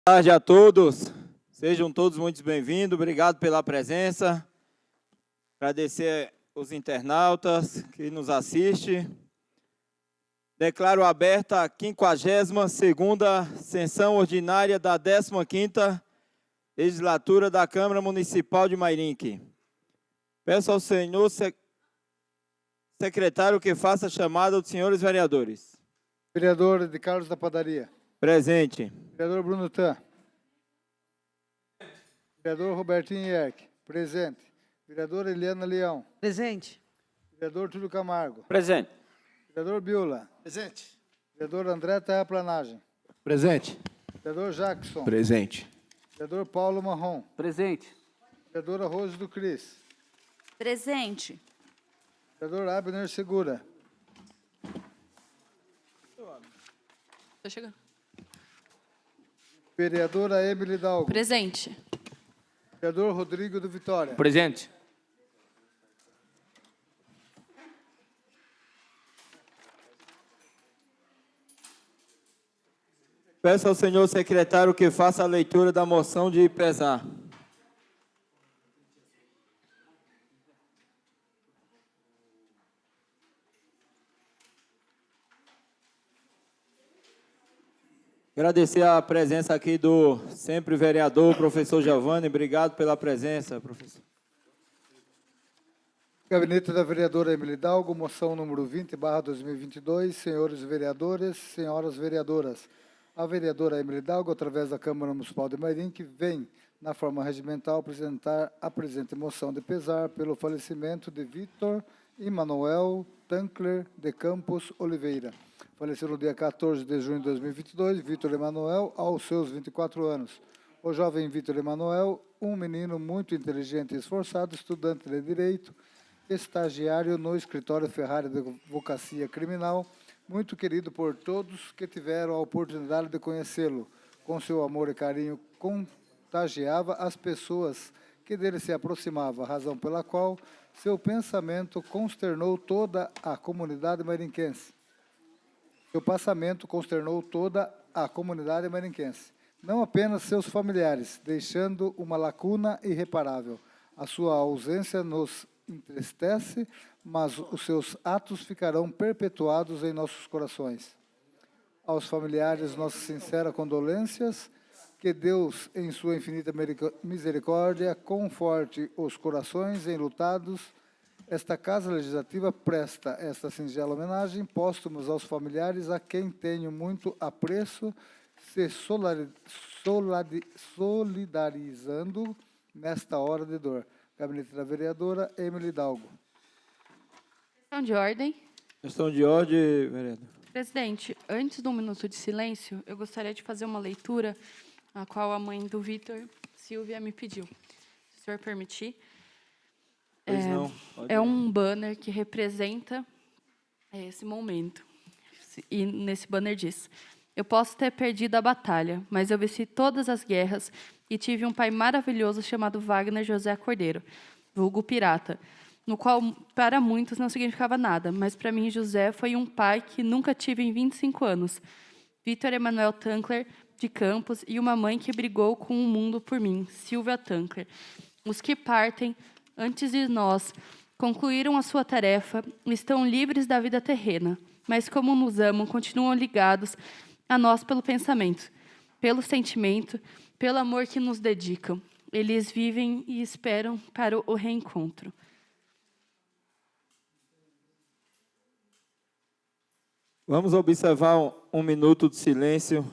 Boa tarde a todos, sejam todos muito bem-vindos, obrigado pela presença, agradecer os internautas que nos assistem. Declaro aberta a 52ª sessão ordinária da 15ª legislatura da Câmara Municipal de Mairinque. Peço ao senhor secretário que faça a chamada dos senhores vereadores. Vereador de Carlos da Padaria. Presente. Vereador Bruno Tan. Vereador Robertinho Ierck. Presente. Vereadora Eliana Leão. Presente. Vereador Túlio Camargo. Presente. Vereador Biula. Presente. Vereador André Terraplanagem. Presente. Vereador Jackson. Presente. Vereador Paulo Marrom. Presente. Vereadora Rose do Cris. Presente. Vereador Abner Segura. Tô chegando. Vereadora Emily Dalgo. Presente. Vereador Rodrigo do Vitória. Presente. Peço ao senhor secretário que faça a leitura da moção de pesar. Agradecer a presença aqui do sempre vereador, professor Giovanni. Obrigado pela presença, professor. Gabinete da vereadora Emily Dalgo, moção número 20/2022. Senhores vereadores, senhoras vereadoras. A vereadora Emily Dalgo, através da Câmara Municipal de Mairinque, vem, na forma regimental, apresentar a presente moção de pesar pelo falecimento de Vitor Emanuel Tankler de Campos Oliveira. Faleceu no dia 14 de junho de 2022, Vitor Emanuel, aos seus 24 anos. O jovem Vitor Emanuel, um menino muito inteligente e esforçado, estudante de Direito, estagiário no escritório Ferrari de Advocacia Criminal, muito querido por todos que tiveram a oportunidade de conhecê-lo. Com seu amor e carinho, contagiava as pessoas que dele se aproximavam, razão pela qual seu pensamento consternou toda a comunidade mairinquense. Seu passamento consternou toda a comunidade mairinquense, não apenas seus familiares, deixando uma lacuna irreparável. A sua ausência nos entristece, mas os seus atos ficarão perpetuados em nossos corações. Aos familiares, nossas sinceras condolências, que Deus, em sua infinita misericórdia, conforte os corações enlutados. Esta Casa Legislativa presta esta singela homenagem póstumos aos familiares a quem tenho muito apreço, se solidarizando nesta hora de dor. Gabinete da vereadora Emily Dalgo. Questão de ordem. Questão de ordem, vereador. Presidente, antes do minuto de silêncio, eu gostaria de fazer uma leitura, a qual a mãe do Vitor, Silvia, me pediu. Se o senhor permitir. Pois não. É um banner que representa esse momento. E nesse banner diz: eu posso ter perdido a batalha, mas eu venci todas as guerras e tive um pai maravilhoso chamado Wagner José Cordeiro, vulgo Pirata, no qual para muitos não significava nada, mas para mim José foi um pai que nunca tive em 25 anos. Vitor Emanuel Tankler de Campos e uma mãe que brigou com o mundo por mim, Silvia Tankler. Os que partem antes de nós concluíram a sua tarefa e estão livres da vida terrena, mas como nos amam, continuam ligados a nós pelo pensamento, pelo sentimento, pelo amor que nos dedicam. Eles vivem e esperam para o reencontro. Vamos observar um minuto de silêncio.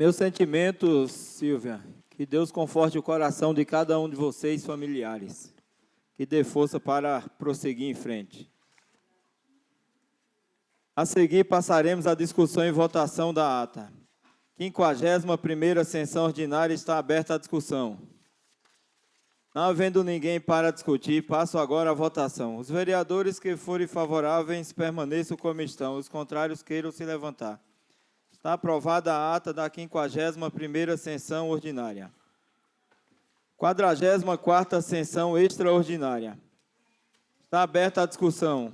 Meus sentimentos, Silvia, que Deus conforte o coração de cada um de vocês, familiares, que dê força para prosseguir em frente. A seguir, passaremos à discussão e votação da ata. 51ª sessão ordinária está aberta a discussão. Não havendo ninguém para discutir, passo agora à votação. Os vereadores que forem favoráveis permaneçam como estão, os contrários queiram se levantar. Está aprovada a ata da 51ª sessão ordinária. 44ª sessão extraordinária. Está aberta a discussão.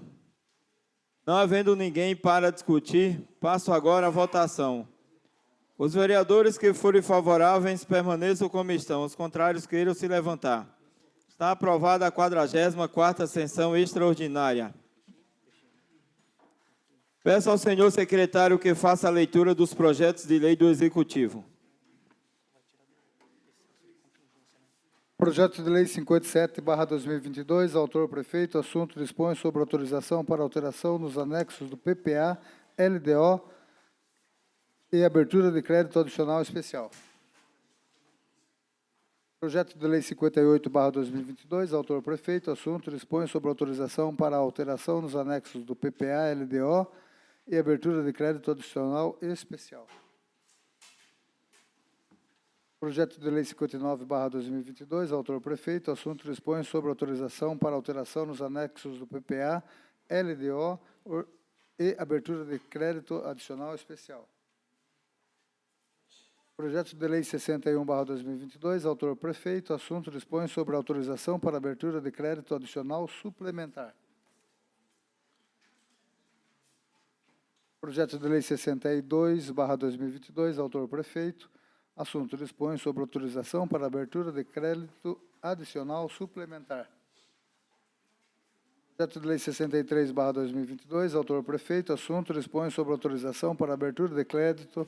Não havendo ninguém para discutir, passo agora à votação. Os vereadores que forem favoráveis permaneçam como estão, os contrários queiram se levantar. Está aprovada a 44ª sessão extraordinária. Peço ao senhor secretário que faça a leitura dos projetos de lei do Executivo. Projeto de Lei 57/2022, autor prefeito, assunto dispõe sobre autorização para alteração nos anexos do PPA, LDO e abertura de crédito adicional especial. Projeto de Lei 58/2022, autor prefeito, assunto dispõe sobre autorização para alteração nos anexos do PPA, LDO e abertura de crédito adicional especial. Projeto de Lei 59/2022, autor prefeito, assunto dispõe sobre autorização para alteração nos anexos do PPA, LDO e abertura de crédito adicional especial. Projeto de Lei 61/2022, autor prefeito, assunto dispõe sobre autorização para abertura de crédito adicional suplementar. Projeto de Lei 62/2022, autor prefeito, assunto dispõe sobre autorização para abertura de crédito adicional suplementar. Projeto de Lei 63/2022, autor prefeito, assunto dispõe sobre autorização para abertura de crédito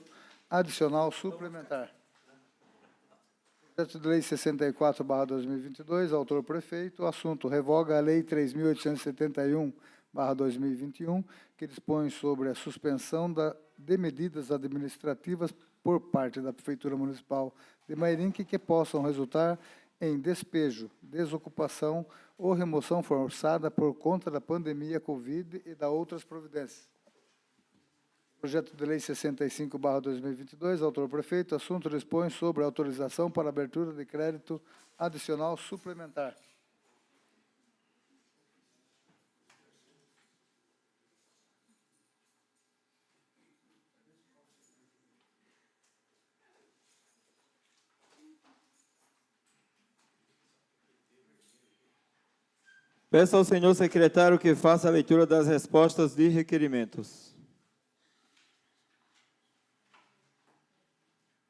adicional suplementar. Projeto de Lei 64/2022, autor prefeito, assunto revoga a Lei 3.871/2021, que dispõe sobre a suspensão de medidas administrativas por parte da Prefeitura Municipal de Mairinque que possam resultar em despejo, desocupação ou remoção forçada por conta da pandemia Covid e da outras providências. Projeto de Lei 65/2022, autor prefeito, assunto dispõe sobre autorização para abertura de crédito adicional suplementar. Peço ao senhor secretário que faça a leitura das respostas de requerimentos.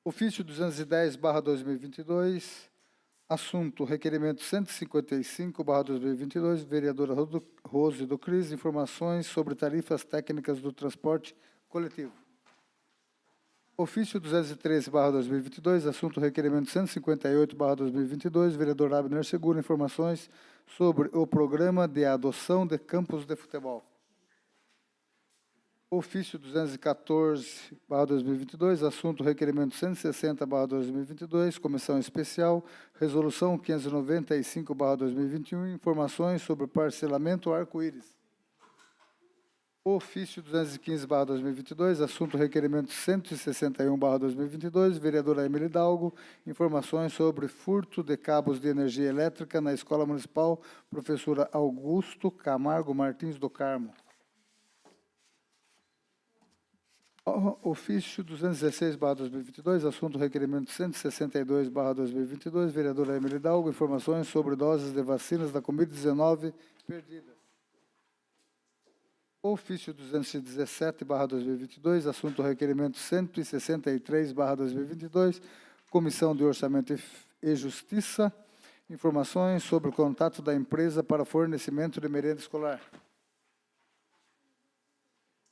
Ofício 210/2022, assunto requerimento 155/2022, vereadora Rose do Cris, informações sobre tarifas técnicas do transporte coletivo. Ofício 213/2022, assunto requerimento 158/2022, vereador Abner Seguro, informações sobre o programa de adoção de campos de futebol. Ofício 214/2022, assunto requerimento 160/2022, comissão especial, resolução 595/2021, informações sobre parcelamento arco-íris. Ofício 215/2022, assunto requerimento 161/2022, vereadora Emily Hidalgo, informações sobre furto de cabos de energia elétrica na Escola Municipal Professora Augusto Camargo Martins do Carmo. Ofício 216/2022, assunto requerimento 162/2022, vereadora Emily Hidalgo, informações sobre doses de vacinas da Covid-19 perdidas. Ofício 217/2022, assunto requerimento 163/2022, Comissão de Orçamento e Justiça, informações sobre o contato da empresa para fornecimento de merenda escolar.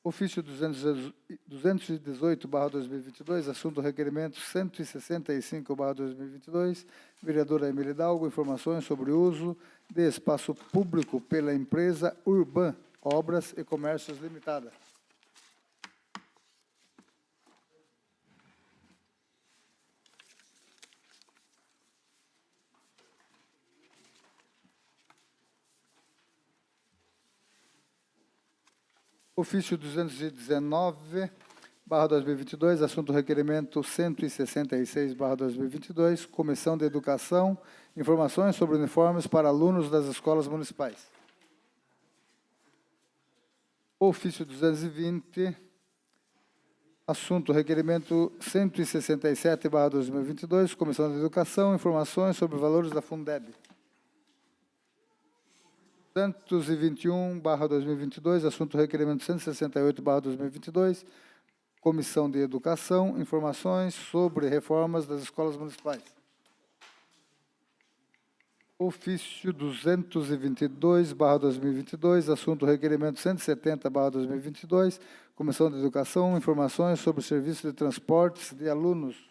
Ofício 218/2022, assunto requerimento 165/2022, vereadora Emily Hidalgo, informações sobre o uso de espaço público pela empresa Urban Obras e Comércios Limitada. Ofício 219/2022, assunto requerimento 166/2022, Comissão de Educação, informações sobre uniformes para alunos das escolas municipais. Ofício 220, assunto requerimento 167/2022, Comissão de Educação, informações sobre valores da Fundeb. 221/2022, assunto requerimento 168/2022, Comissão de Educação, informações sobre reformas das escolas municipais. Ofício 222/2022, assunto requerimento 170/2022, Comissão de Educação, informações sobre serviço de transportes de alunos.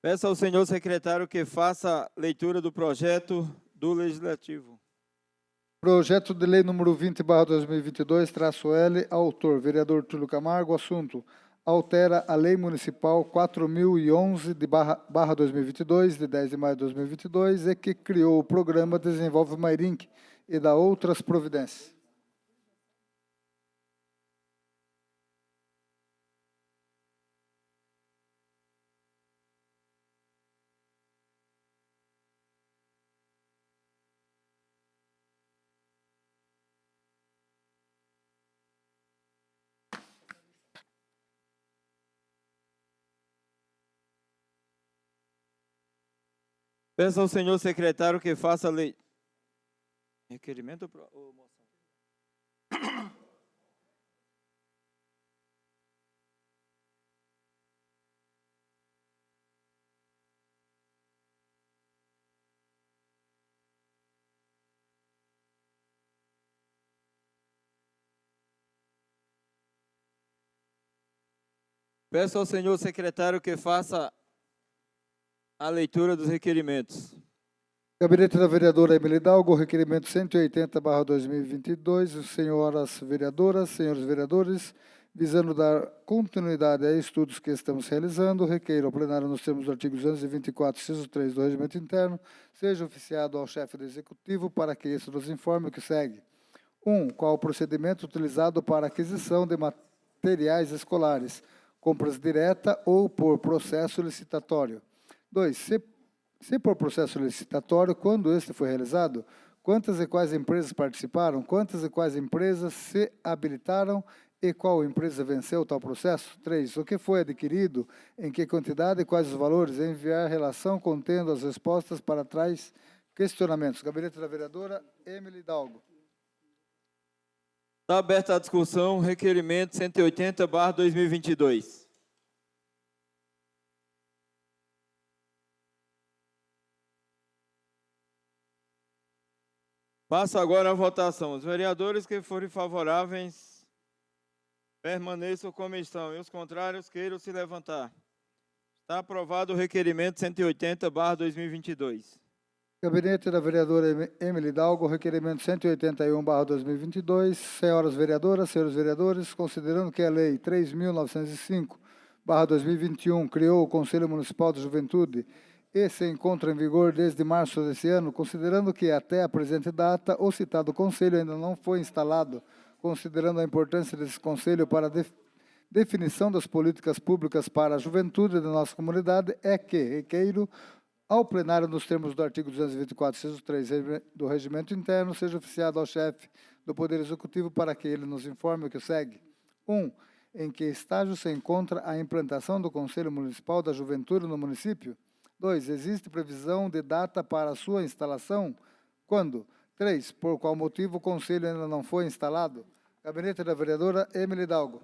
Peço ao senhor secretário que faça leitura do projeto do Legislativo. Projeto de lei número 20/2022-L, autor, vereador Túlio Camargo, assunto, altera a Lei Municipal 4011/2022, de 10 de maio de 2022, e que criou o programa Desenvolve Mairink e da outras providências. Peço ao senhor secretário que faça leitura. Requerimento ou moção? Peço ao senhor secretário que faça a leitura dos requerimentos. Gabinete da vereadora Emily Hidalgo, requerimento 180/2022, senhoras vereadoras, senhores vereadores, visando dar continuidade a estudos que estamos realizando, requeiro ao plenário nos termos do artigo 224, inciso 3 do Regimento Interno, seja oficiado ao chefe do Executivo para que este nos informe o que segue. 1. Qual o procedimento utilizado para aquisição de materiais escolares, compras direta ou por processo licitatório? 2. Se por processo licitatório, quando este foi realizado, quantas e quais empresas participaram, quantas e quais empresas se habilitaram e qual empresa venceu tal processo? 3. O que foi adquirido, em que quantidade e quais os valores? Enviar relação contendo as respostas para tais questionamentos. Gabinete da vereadora Emily Hidalgo. Está aberta a discussão, requerimento 180/2022. Passo agora a votação. Os vereadores que forem favoráveis permaneçam como estão e os contrários queiram se levantar. Está aprovado o requerimento 180/2022. Gabinete da vereadora Emily Hidalgo, requerimento 181/2022. Senhoras vereadoras, senhores vereadores, considerando que a Lei 3.905/2021 criou o Conselho Municipal de Juventude e se encontra em vigor desde março deste ano, considerando que até a presente data o citado Conselho ainda não foi instalado, considerando a importância desse Conselho para a definição das políticas públicas para a juventude da nossa comunidade, é que requeiro ao plenário, nos termos do artigo 224, inciso 3 do Regimento Interno, seja oficiado ao chefe do Poder Executivo para que ele nos informe o que segue. 1. Em que estágio se encontra a implantação do Conselho Municipal da Juventude no município? 2. Existe previsão de data para a sua instalação? Quando? 3. Por qual motivo o Conselho ainda não foi instalado? Gabinete da vereadora Emily Hidalgo.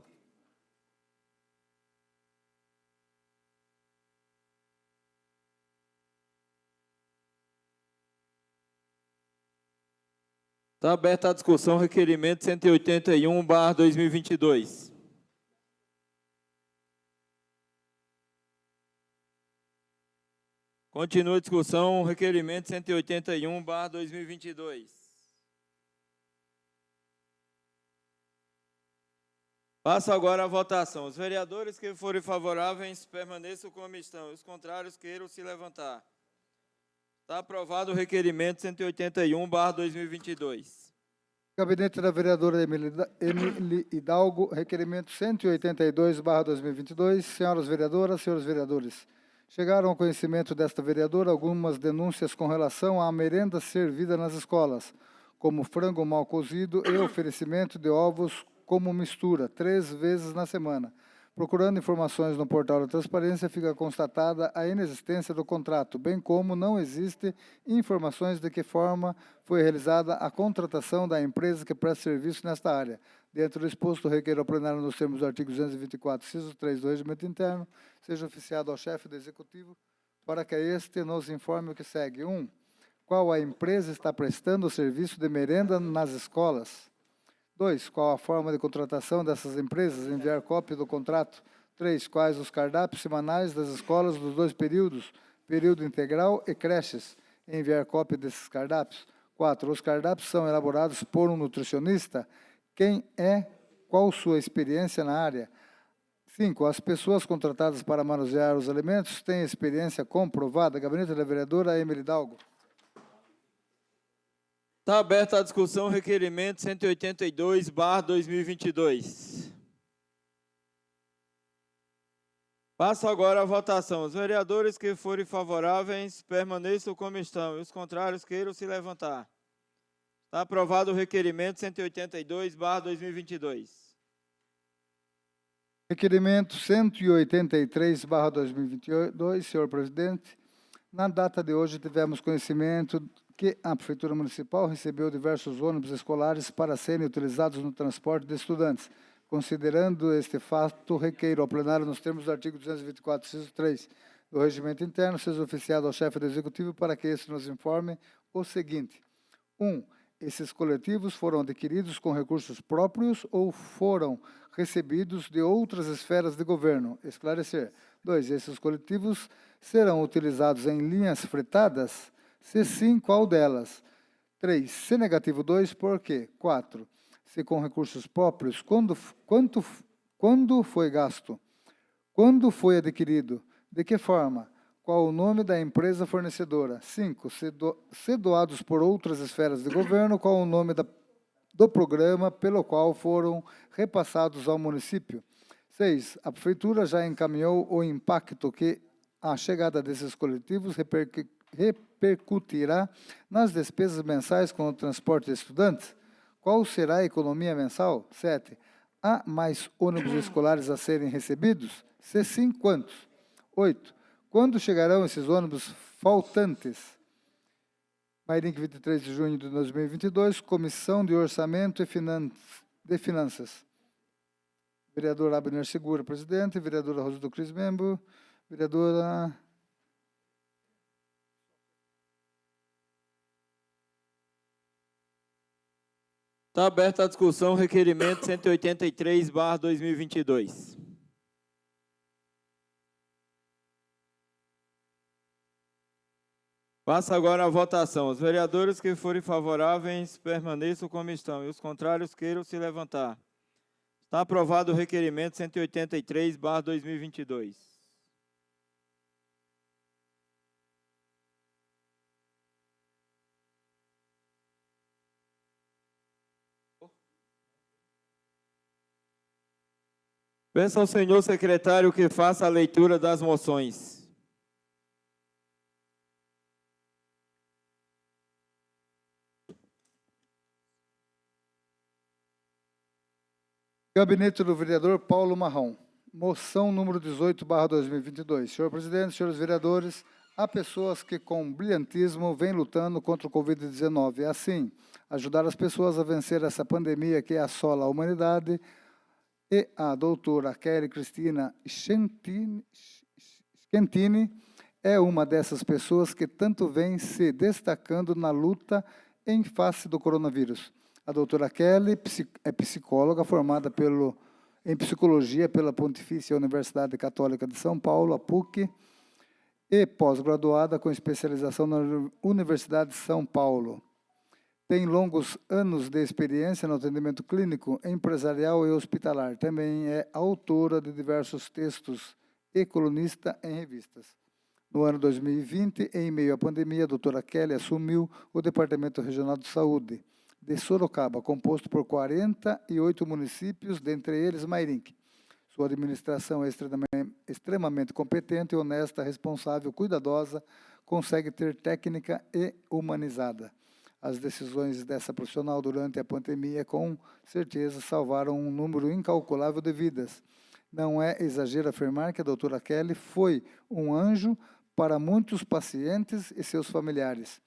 Está aberta a discussão, requerimento 181/2022. Continua a discussão, requerimento 181/2022. Passo agora à votação. Os vereadores que forem favoráveis permaneçam como estão. Os contrários queiram se levantar. Está aprovado o requerimento 181/2022. Gabinete da vereadora Emily Hidalgo, requerimento 182/2022. Senhoras vereadoras, senhores vereadores, chegaram ao conhecimento desta vereadora algumas denúncias com relação à merenda servida nas escolas, como frango mal cozido e oferecimento de ovos como mistura, 3 vezes na semana. Procurando informações no portal da transparência, fica constatada a inexistência do contrato, bem como não existe informações de que forma foi realizada a contratação da empresa que presta serviço nesta área. Dentro do exposto, requeiro ao plenário, nos termos do artigo 224, inciso 3 do Regimento Interno, seja oficiado ao chefe do Executivo para que este nos informe o que segue. 1. Qual a empresa está prestando o serviço de merenda nas escolas? 2. Qual a forma de contratação dessas empresas? Enviar cópia do contrato. 3. Quais os cardápios semanais das escolas dos 2 períodos, período integral e creches? Enviar cópia desses cardápios. 4. Os cardápios são elaborados por um nutricionista? Quem é? Qual sua experiência na área? 5. As pessoas contratadas para manusear os alimentos têm experiência comprovada? Gabinete da vereadora Emily Hidalgo. Está aberta a discussão, requerimento 182/2022. Passo agora à votação. Os vereadores que forem favoráveis permaneçam como estão e os contrários queiram se levantar. Está aprovado o requerimento 182/2022. Requerimento 183/2022, senhor presidente. Na data de hoje, tivemos conhecimento que a Prefeitura Municipal recebeu diversos ônibus escolares para serem utilizados no transporte de estudantes. Considerando este fato, requeiro ao plenário, nos termos do artigo 224, inciso 3 do Regimento Interno, seja oficiado ao chefe do Executivo para que este nos informe o seguinte. 1. Esses coletivos foram adquiridos com recursos próprios ou foram recebidos de outras esferas de governo? Esclarecer. 2. Esses coletivos serão utilizados em linhas fretadas? Se sim, qual delas? 3. Se negativo, 2, por quê? 4. Se com recursos próprios, quando foi gasto? Quando foi adquirido? De que forma? Qual o nome da empresa fornecedora? 5. Se doados por outras esferas de governo, qual o nome do programa pelo qual foram repassados ao município? 6. A Prefeitura já encaminhou o impacto que a chegada desses coletivos repercutirá nas despesas mensais com o transporte de estudantes? Qual será a economia mensal? 7. Há mais ônibus escolares a serem recebidos? Se sim, quantos? 8. Quando chegarão esses ônibus faltantes? Mairink, 23 de junho de 2022, Comissão de Orçamento e Finanças. Vereador Abner Segura, presidente. Vereadora Rosa do Cris, membro. Vereadora... Está aberta a discussão, requerimento 183/2022. Passa agora a votação. Os vereadores que forem favoráveis permaneçam como estão e os contrários queiram se levantar. Está aprovado o requerimento 183/2022. Peço ao senhor secretário que faça a leitura das moções. Gabinete do vereador Paulo Marrom. Moção número 18/2022. Senhor presidente, senhores vereadores, há pessoas que com brilhantismo vêm lutando contra o Covid-19. Assim, ajudar as pessoas a vencer essa pandemia que assola a humanidade. E a doutora Kelly Cristina Schentini é uma dessas pessoas que tanto vem se destacando na luta em face do coronavírus. A doutora Kelly é psicóloga formada em psicologia pela Pontifícia Universidade Católica de São Paulo, a PUC, e pós-graduada com especialização na Universidade de São Paulo. Tem longos anos de experiência no atendimento clínico, empresarial e hospitalar. Também é autora de diversos textos e colunista em revistas. No ano 2020, em meio à pandemia, a doutora Kelly assumiu o Departamento Regional de Saúde de Sorocaba, composto por 48 municípios, dentre eles Mairinque. Sua administração é extremamente competente, honesta, responsável, cuidadosa, consegue ter técnica e humanizada. As decisões dessa profissional durante a pandemia, com certeza, salvaram um número incalculável de vidas. Não é exagero afirmar que a doutora Kelly foi um anjo para muitos pacientes e seus familiares.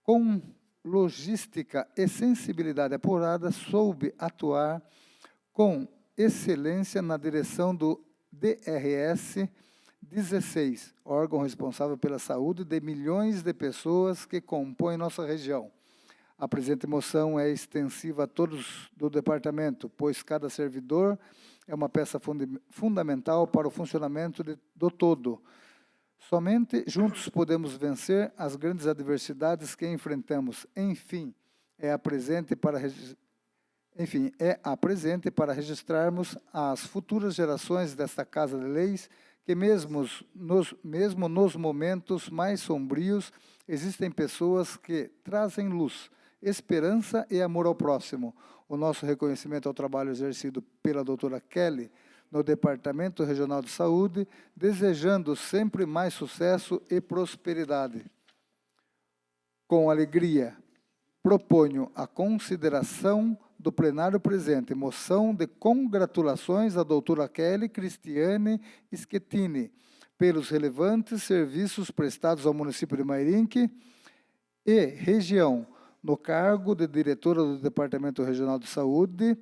Com logística e sensibilidade apurada, soube atuar com excelência na direção do DRS 16, órgão responsável pela saúde de milhões de pessoas que compõem nossa região. A presente moção é extensiva a todos do departamento, pois cada servidor é uma peça fundamental para o funcionamento do todo. Somente juntos podemos vencer as grandes adversidades que enfrentamos. Enfim, é a presente para registrarmos às futuras gerações desta Casa de Leis que mesmo nos momentos mais sombrios, existem pessoas que trazem luz, esperança e amor ao próximo. O nosso reconhecimento ao trabalho exercido pela doutora Kelly no Departamento Regional de Saúde, desejando sempre mais sucesso e prosperidade. Com alegria, proponho a consideração do plenário presente, moção de congratulações à doutora Kelly Cristiane Schettini pelos relevantes serviços prestados ao município de Mairinque e região, no cargo de diretora do Departamento Regional de Saúde,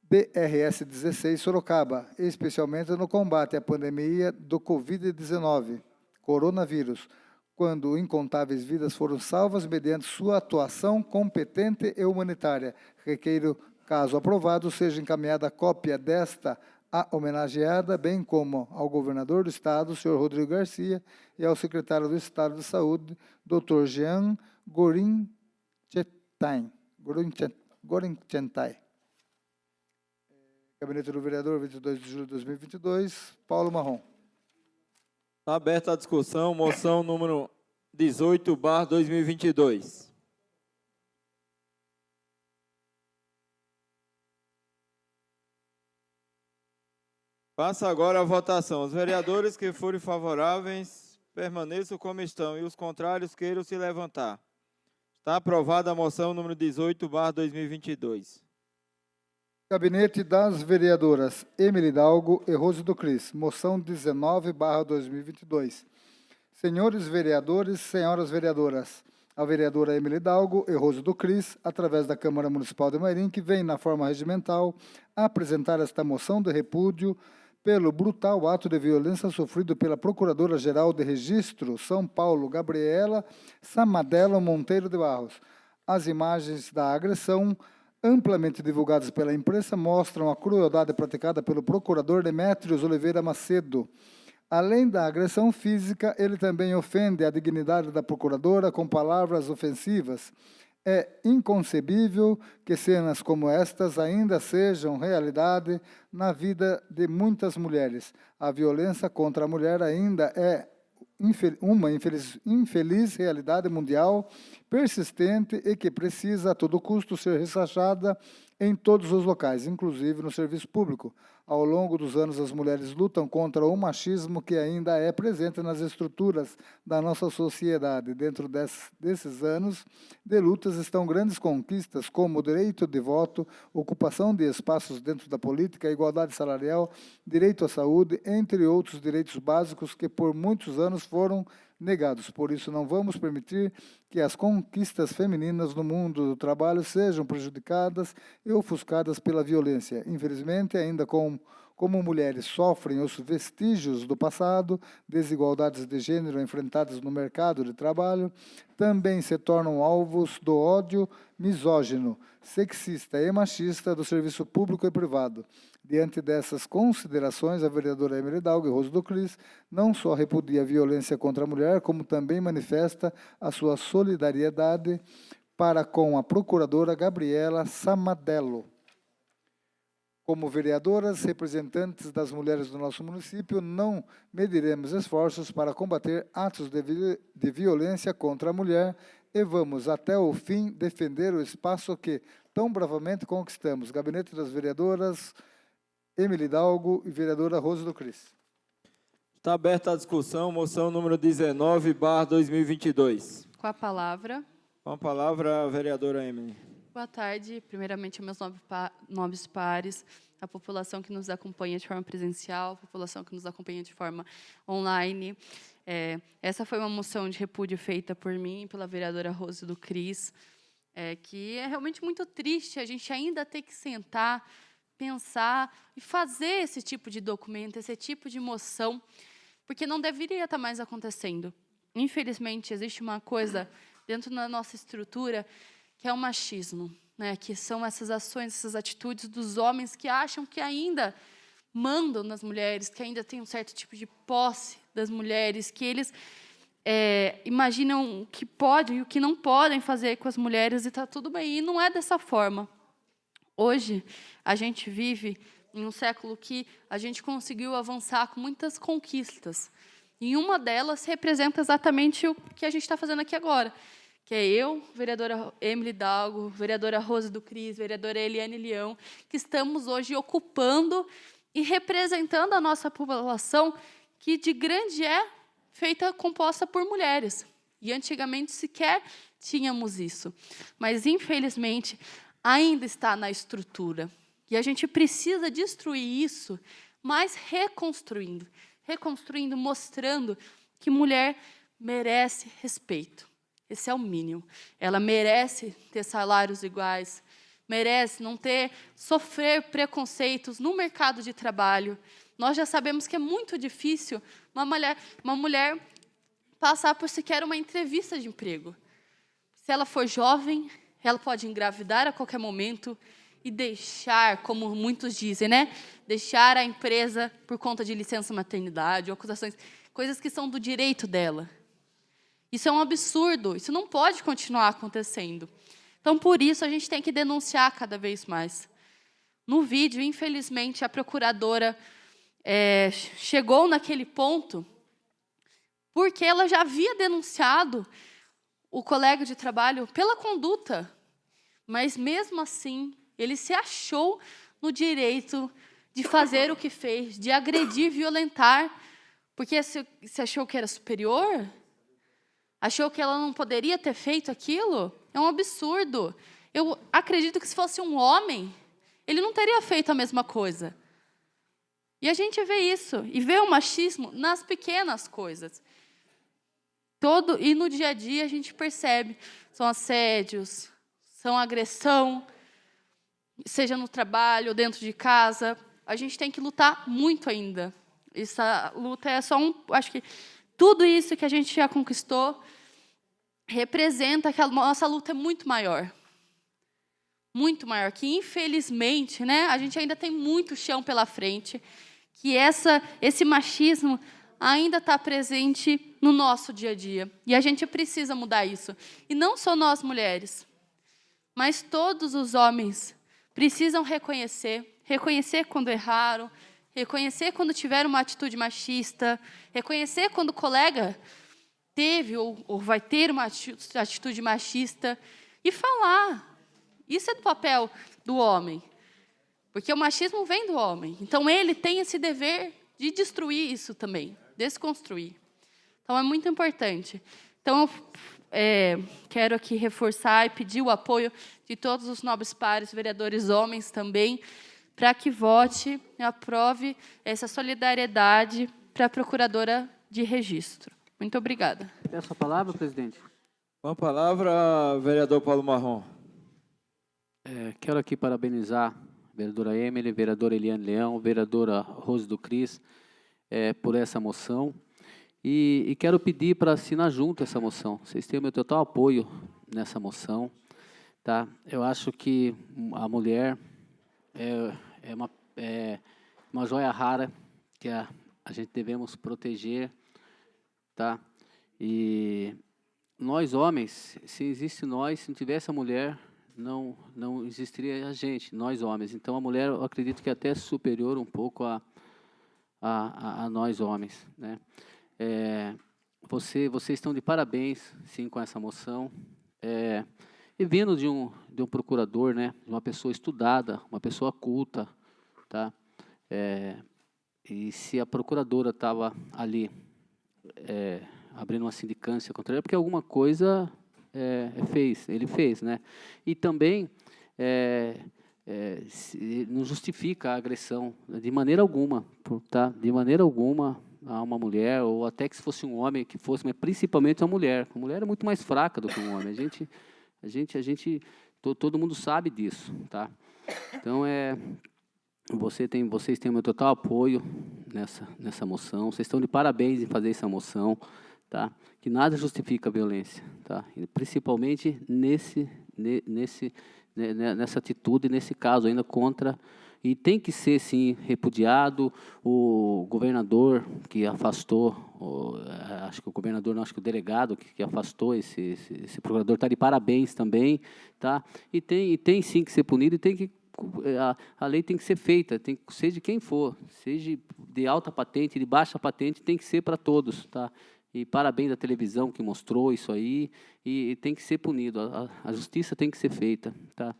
DRS 16 Sorocaba, especialmente no combate à pandemia do Covid-19, coronavírus, quando incontáveis vidas foram salvas mediante sua atuação competente e humanitária. Requeiro, caso aprovado, seja encaminhada a cópia desta à homenageada, bem como ao governador do Estado, senhor Rodrigo Garcia, e ao secretário do Estado de Saúde, Dr. Jean Gorinchetai. Gabinete do Vereador, 22 de julho de 2022, Paulo Marrom. Está aberta a discussão, moção número 18/2022. Passa agora a votação. Os vereadores que forem favoráveis, permaneçam como estão, e os contrários queiram se levantar. Está aprovada a moção número 18/2022. Gabinete das Vereadoras Emily Hidalgo e Rose do Cris, moção 19/2022. Senhores vereadores, senhoras vereadoras, a vereadora Emily Hidalgo e Rose do Cris, através da Câmara Municipal de Mairinque, vem na forma regimental apresentar esta moção de repúdio pelo brutal ato de violência sofrido pela Procuradora-Geral de Registro, São Paulo, Gabriela Samadella Monteiro de Barros. As imagens da agressão, amplamente divulgadas pela imprensa, mostram a crueldade praticada pelo procurador Demétrios Oliveira Macedo. Além da agressão física, ele também ofende a dignidade da procuradora com palavras ofensivas. É inconcebível que cenas como estas ainda sejam realidade na vida de muitas mulheres. A violência contra a mulher ainda é uma infeliz realidade mundial, persistente e que precisa a todo custo ser ressarcida em todos os locais, inclusive no serviço público. Ao longo dos anos, as mulheres lutam contra o machismo que ainda é presente nas estruturas da nossa sociedade. Dentro desses anos de lutas estão grandes conquistas como o direito de voto, ocupação de espaços dentro da política, igualdade salarial, direito à saúde, entre outros direitos básicos que por muitos anos foram negados. Por isso, não vamos permitir que as conquistas femininas no mundo do trabalho sejam prejudicadas e ofuscadas pela violência. Infelizmente, ainda com como mulheres sofrem os vestígios do passado, desigualdades de gênero enfrentadas no mercado de trabalho, também se tornam alvos do ódio misógino, sexista e machista do serviço público e privado. Diante dessas considerações, a vereadora Emily Hidalgo e Rose do Cris não só repudia a violência contra a mulher, como também manifesta a sua solidariedade para com a procuradora Gabriela Samadello. Como vereadoras, representantes das mulheres do nosso município, não mediremos esforços para combater atos de violência contra a mulher e vamos, até o fim, defender o espaço que tão bravamente conquistamos. Gabinete das Vereadoras, Emily Hidalgo e vereadora Rose do Cris. Está aberta a discussão, moção número 19/2022. Com a palavra. Com a palavra, a vereadora Emily. Boa tarde. Primeiramente, meus nobres pares, a população que nos acompanha de forma presencial, a população que nos acompanha de forma online. Essa foi uma moção de repúdio feita por mim e pela vereadora Rose do Cris, que é realmente muito triste a gente ainda ter que sentar, pensar e fazer esse tipo de documento, esse tipo de moção, porque não deveria estar mais acontecendo. Infelizmente, existe uma coisa dentro da nossa estrutura que é o machismo, né? Que são essas ações, essas atitudes dos homens que acham que ainda mandam nas mulheres, que ainda tem um certo tipo de posse das mulheres, que eles imaginam o que podem e o que não podem fazer com as mulheres, e está tudo bem. E não é dessa forma. Hoje, a gente vive em um século que a gente conseguiu avançar com muitas conquistas. E uma delas representa exatamente o que a gente está fazendo aqui agora, que é eu, vereadora Emily Hidalgo, vereadora Rose do Cris, vereadora Eliane Leão, que estamos hoje ocupando e representando a nossa população, que de grande composta por mulheres. E antigamente sequer tínhamos isso. Mas, infelizmente, ainda está na estrutura. E a gente precisa destruir isso, mas reconstruindo, mostrando que mulher merece respeito. Esse é o mínimo. Ela merece ter salários iguais, merece não sofrer preconceitos no mercado de trabalho. Nós já sabemos que é muito difícil uma mulher passar por sequer uma entrevista de emprego. Se ela for jovem, ela pode engravidar a qualquer momento e deixar, como muitos dizem, né? Deixar a empresa por conta de licença maternidade ou acusações, coisas que são do direito dela. Isso é um absurdo, isso não pode continuar acontecendo. Então, por isso, a gente tem que denunciar cada vez mais. No vídeo, infelizmente, a procuradora chegou naquele ponto porque ela já havia denunciado o colega de trabalho pela conduta, mas, mesmo assim, ele se achou no direito de fazer o que fez, de agredir, violentar, porque se achou que era superior. Achou que ela não poderia ter feito aquilo? É um absurdo. Eu acredito que se fosse um homem, ele não teria feito a mesma coisa. E a gente vê isso, e vê o machismo nas pequenas coisas. E no dia a dia a gente percebe, são assédios, são agressão, seja no trabalho, dentro de casa. A gente tem que lutar muito ainda. Essa luta é só acho que tudo isso que a gente já conquistou representa que a nossa luta é muito maior. Muito maior, que infelizmente, né, a gente ainda tem muito chão pela frente, que esse machismo ainda está presente no nosso dia a dia. E a gente precisa mudar isso. E não só nós, mulheres, mas todos os homens precisam reconhecer quando erraram, reconhecer quando tiveram uma atitude machista, reconhecer quando o colega teve ou vai ter uma atitude machista e falar. Isso é do papel do homem, porque o machismo vem do homem. Então, ele tem esse dever de destruir isso também, desconstruir. Então, é muito importante. Então, eu quero aqui reforçar e pedir o apoio de todos os nobres pares, vereadores homens também, para que vote e aprove essa solidariedade para a procuradora de registro. Muito obrigada. Peço a palavra, presidente. Com a palavra, vereador Paulo Marrom. Quero aqui parabenizar vereadora Emily, vereadora Eliane Leão, vereadora Rose do Cris, por essa moção. E quero pedir para assinar junto essa moção. Vocês têm o meu total apoio nessa moção. Tá? Eu acho que a mulher é uma joia rara que a gente devemos proteger. Tá? E nós, homens, se existe nós, se não tivesse a mulher, não existiria a gente, nós, homens. Então, a mulher, eu acredito que é até superior um pouco a nós, homens. Né? Vocês estão de parabéns, sim, com essa moção. E vindo de um procurador, né, de uma pessoa estudada, uma pessoa culta, tá? E se a procuradora estava ali abrindo uma sindicância contra ele, porque alguma coisa ele fez, né? E também não justifica a agressão de maneira alguma, tá? De maneira alguma a uma mulher, ou até que se fosse um homem que fosse, mas principalmente uma mulher. A mulher é muito mais fraca do que um homem. Todo mundo sabe disso, tá? Então, vocês têm o meu total apoio nessa moção. Vocês estão de parabéns em fazer essa moção, tá? Que nada justifica a violência, tá? E principalmente nessa atitude, nesse caso ainda contra. E tem que ser, sim, repudiado. O governador que afastou, acho que o governador, não, acho que o delegado que afastou esse procurador está de parabéns também, tá? E tem sim que ser punido, e tem que a lei tem que ser feita, tem que ser de quem for, seja de alta patente, de baixa patente, tem que ser para todos, tá? E parabéns à televisão que mostrou isso aí, e tem que ser punido, a justiça tem que ser feita, tá?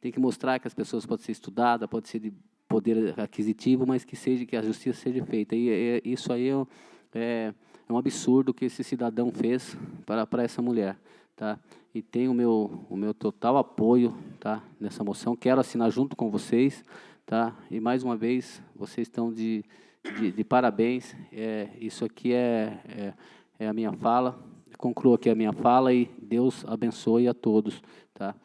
Tem que mostrar que as pessoas podem ser estudadas, pode ser de poder aquisitivo, mas que a justiça seja feita. E isso aí é um absurdo que esse cidadão fez para essa mulher, tá? E tem o meu total apoio, tá, nessa moção. Quero assinar junto com vocês, tá? E mais uma vez vocês estão de parabéns. Isso aqui é a minha fala. Concluo aqui a minha fala e Deus abençoe a todos, tá?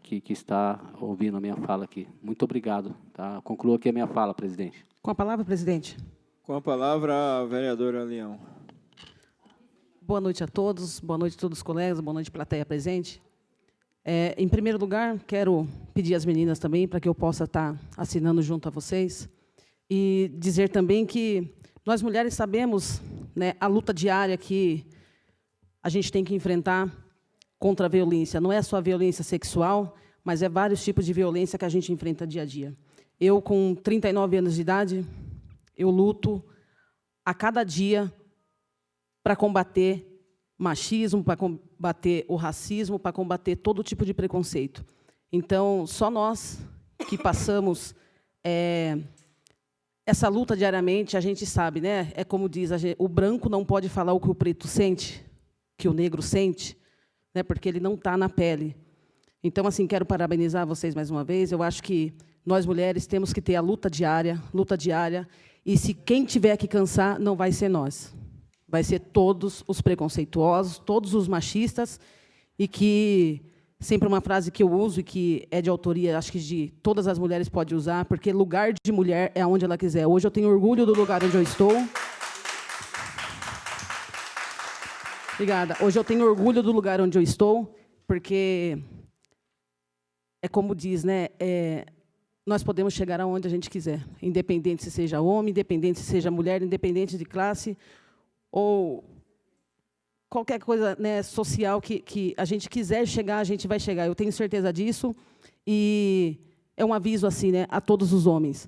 Que está ouvindo a minha fala aqui. Muito obrigado. Tá? Concluo aqui a minha fala, presidente. Com a palavra, presidente. Com a palavra, a vereadora Leão. Boa noite a todos, boa noite a todos os colegas, boa noite, plateia presente. Em primeiro lugar, quero pedir às meninas também para que eu possa estar assinando junto a vocês e dizer também que nós, mulheres, sabemos, né, a luta diária que a gente tem que enfrentar contra a violência. Não é só a violência sexual, mas é vários tipos de violência que a gente enfrenta dia a dia. Eu, com 39 anos de idade, eu luto a cada dia para combater machismo, para combater o racismo, para combater todo tipo de preconceito. Então, só nós que passamos essa luta diariamente, a gente sabe, né? É como diz, o branco não pode falar o que o preto sente, que o negro sente, né, porque ele não está na pele. Então, assim, quero parabenizar vocês mais uma vez. Eu acho que nós, mulheres, temos que ter a luta diária, e se quem tiver que cansar, não vai ser nós. Vai ser todos os preconceituosos, todos os machistas, e que, sempre uma frase que eu uso, e que é de autoria, acho que de todas as mulheres pode usar, porque lugar de mulher é onde ela quiser. Hoje eu tenho orgulho do lugar onde eu estou. Obrigada. Hoje eu tenho orgulho do lugar onde eu estou, porque é como diz, né? Nós podemos chegar aonde a gente quiser, independente se seja homem, independente se seja mulher, independente de classe, ou qualquer coisa, né, social que a gente quiser chegar, a gente vai chegar. Eu tenho certeza disso, e é um aviso assim, né, a todos os homens.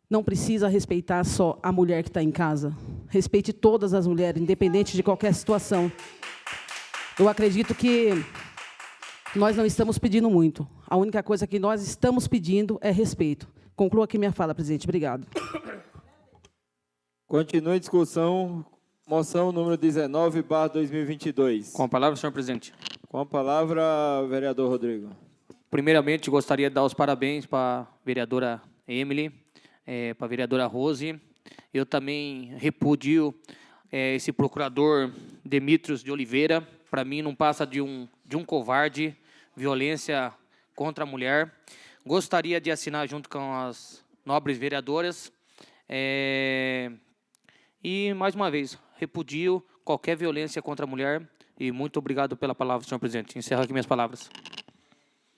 Não precisa respeitar só a mulher que está em casa. Respeite todas as mulheres, independente de qualquer situação. Eu acredito que nós não estamos pedindo muito. A única coisa que nós estamos pedindo é respeito. Concluo aqui minha fala, presidente. Obrigado. Continue a discussão. Moção número 19/2022. Com a palavra, senhor presidente. Com a palavra, vereador Rodrigo. Primeiramente, gostaria de dar os parabéns para a vereadora Emily, para a vereadora Rose. Eu também repudio esse procurador Demetrios de Oliveira. Para mim, não passa de um covarde, violência contra a mulher. gostaria de assinar junto com as nobres vereadoras. E, mais uma vez, repudio qualquer violência contra a mulher. E muito obrigado pela palavra, senhor presidente. Encerro aqui minhas palavras.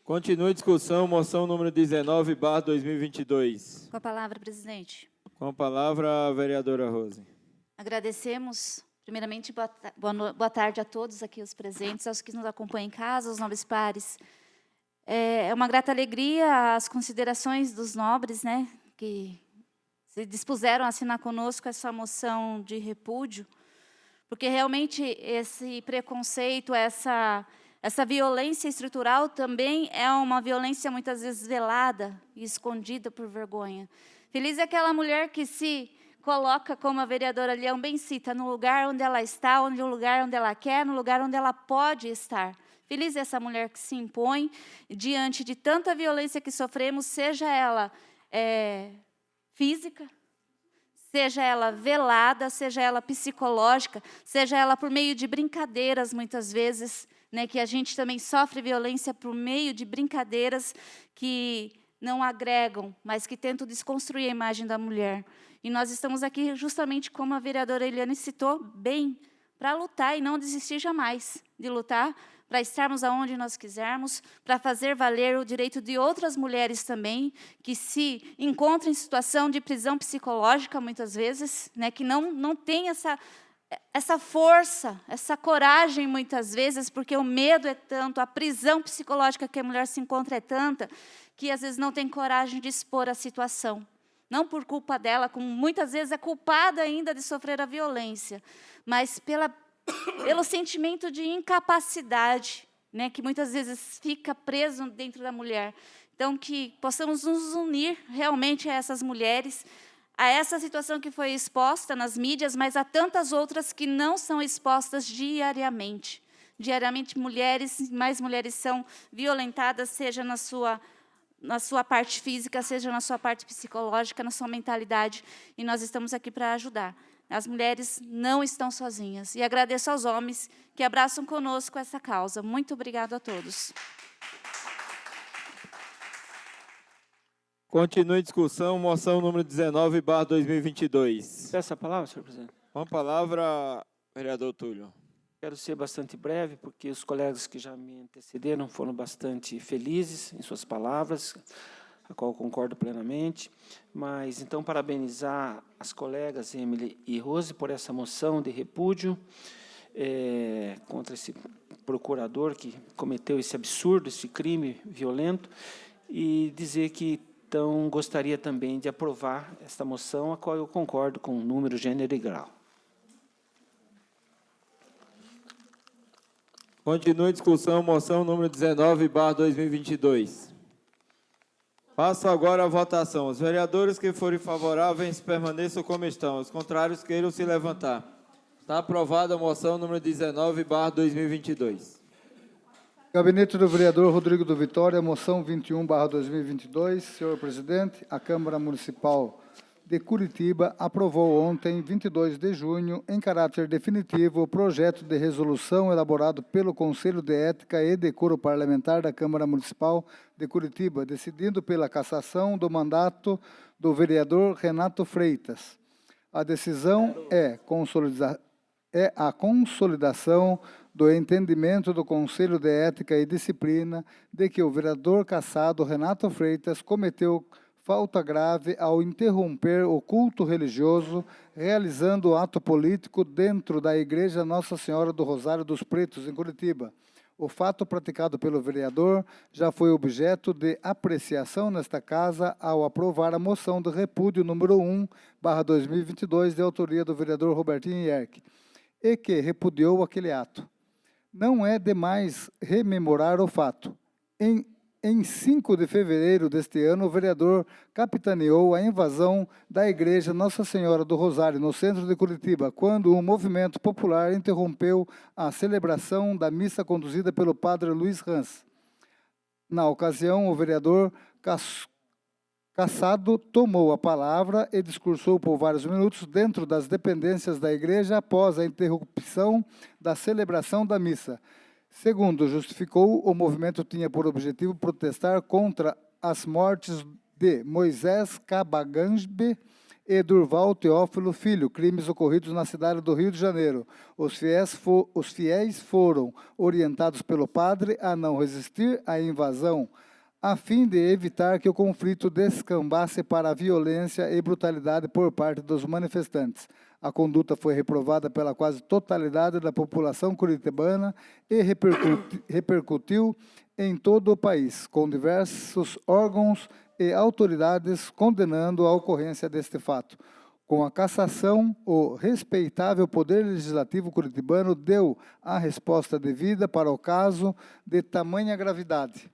Continua a discussão, moção número 19/2022. Com a palavra, presidente. Com a palavra, a vereadora Rose. Agradecemos, primeiramente, boa tarde a todos aqui os presentes, aos que nos acompanham em casa, aos nobres pares. É uma grata alegria as considerações dos nobres, né, que se dispuseram a assinar conosco essa moção de repúdio, porque realmente esse preconceito, essa violência estrutural também é uma violência muitas vezes velada e escondida por vergonha. Feliz é aquela mulher que se coloca, como a vereadora Leão bem cita, no lugar onde ela está, no lugar onde ela quer, no lugar onde ela pode estar. Feliz é essa mulher que se impõe diante de tanta violência que sofremos, seja ela física, seja ela velada, seja ela psicológica, seja ela por meio de brincadeiras, muitas vezes, né, que a gente também sofre violência por meio de brincadeiras que não agregam, mas que tentam desconstruir a imagem da mulher. E nós estamos aqui justamente como a vereadora Eliane citou bem, para lutar e não desistir jamais de lutar, para estarmos aonde nós quisermos, para fazer valer o direito de outras mulheres também, que se encontram em situação de prisão psicológica, muitas vezes, né, que não tem essa força, essa coragem, muitas vezes, porque o medo é tanto, a prisão psicológica que a mulher se encontra é tanta, que às vezes não tem coragem de expor a situação. Não por culpa dela, como muitas vezes é culpada ainda de sofrer a violência, mas pelo sentimento de incapacidade, né, que muitas vezes fica preso dentro da mulher. Então, que possamos nos unir realmente a essas mulheres, a essa situação que foi exposta nas mídias, mas a tantas outras que não são expostas diariamente. Diariamente, mais mulheres são violentadas, seja na sua parte física, seja na sua parte psicológica, na sua mentalidade, e nós estamos aqui para ajudar. As mulheres não estão sozinhas. E agradeço aos homens que abraçam conosco essa causa. Muito obrigado a todos. Continua a discussão, moção número 19/2022. Peço a palavra, senhor presidente. Com a palavra, vereador Túlio. Quero ser bastante breve, porque os colegas que já me antecederam foram bastante felizes em suas palavras, a qual concordo plenamente. Mas, então, parabenizar as colegas Emily e Rose por essa moção de repúdio contra esse procurador que cometeu esse absurdo, esse crime violento, e dizer que, então, gostaria também de aprovar esta moção, a qual eu concordo com o número, gênero e grau. Continua a discussão, moção número 19/2022. Passo agora a votação. Os vereadores que forem favoráveis permaneçam como estão. Os contrários queiram se levantar. Está aprovada a moção número 19/2022. Gabinete do vereador Rodrigo do Vitória, moção 21/2022. Senhor presidente, a Câmara Municipal de Curitiba aprovou ontem, 22 de junho, em caráter definitivo, o projeto de resolução elaborado pelo Conselho de Ética e Decoro Parlamentar da Câmara Municipal de Curitiba, decidindo pela cassação do mandato do vereador Renato Freitas. A decisão é a consolidação do entendimento do Conselho de Ética e Disciplina de que o vereador cassado Renato Freitas cometeu falta grave ao interromper o culto religioso, realizando o ato político dentro da Igreja Nossa Senhora do Rosário dos Pretos, em Curitiba. O fato praticado pelo vereador já foi objeto de apreciação nesta Casa ao aprovar a moção de repúdio número 1/2022, de autoria do vereador Robertinho Ierck, e que repudiou aquele ato. Não é demais rememorar o fato. Em 5 de fevereiro deste ano, o vereador capitaneou a invasão da Igreja Nossa Senhora do Rosário, no centro de Curitiba, quando um movimento popular interrompeu a celebração da missa conduzida pelo padre Luiz Hans. Na ocasião, o vereador cassado tomou a palavra e discursou por vários minutos dentro das dependências da igreja após a interrupção da celebração da missa. Segundo justificou, o movimento tinha por objetivo protestar contra as mortes de Moisés Cabagambe e Durval Teófilo Filho, crimes ocorridos na cidade do Rio de Janeiro. Os fiéis foram orientados pelo padre a não resistir à invasão, a fim de evitar que o conflito descambasse para a violência e brutalidade por parte dos manifestantes. A conduta foi reprovada pela quase totalidade da população curitibana e repercutiu em todo o país, com diversos órgãos e autoridades condenando a ocorrência deste fato. Com a cassação, o respeitável Poder Legislativo curitibano deu a resposta devida para o caso de tamanha gravidade.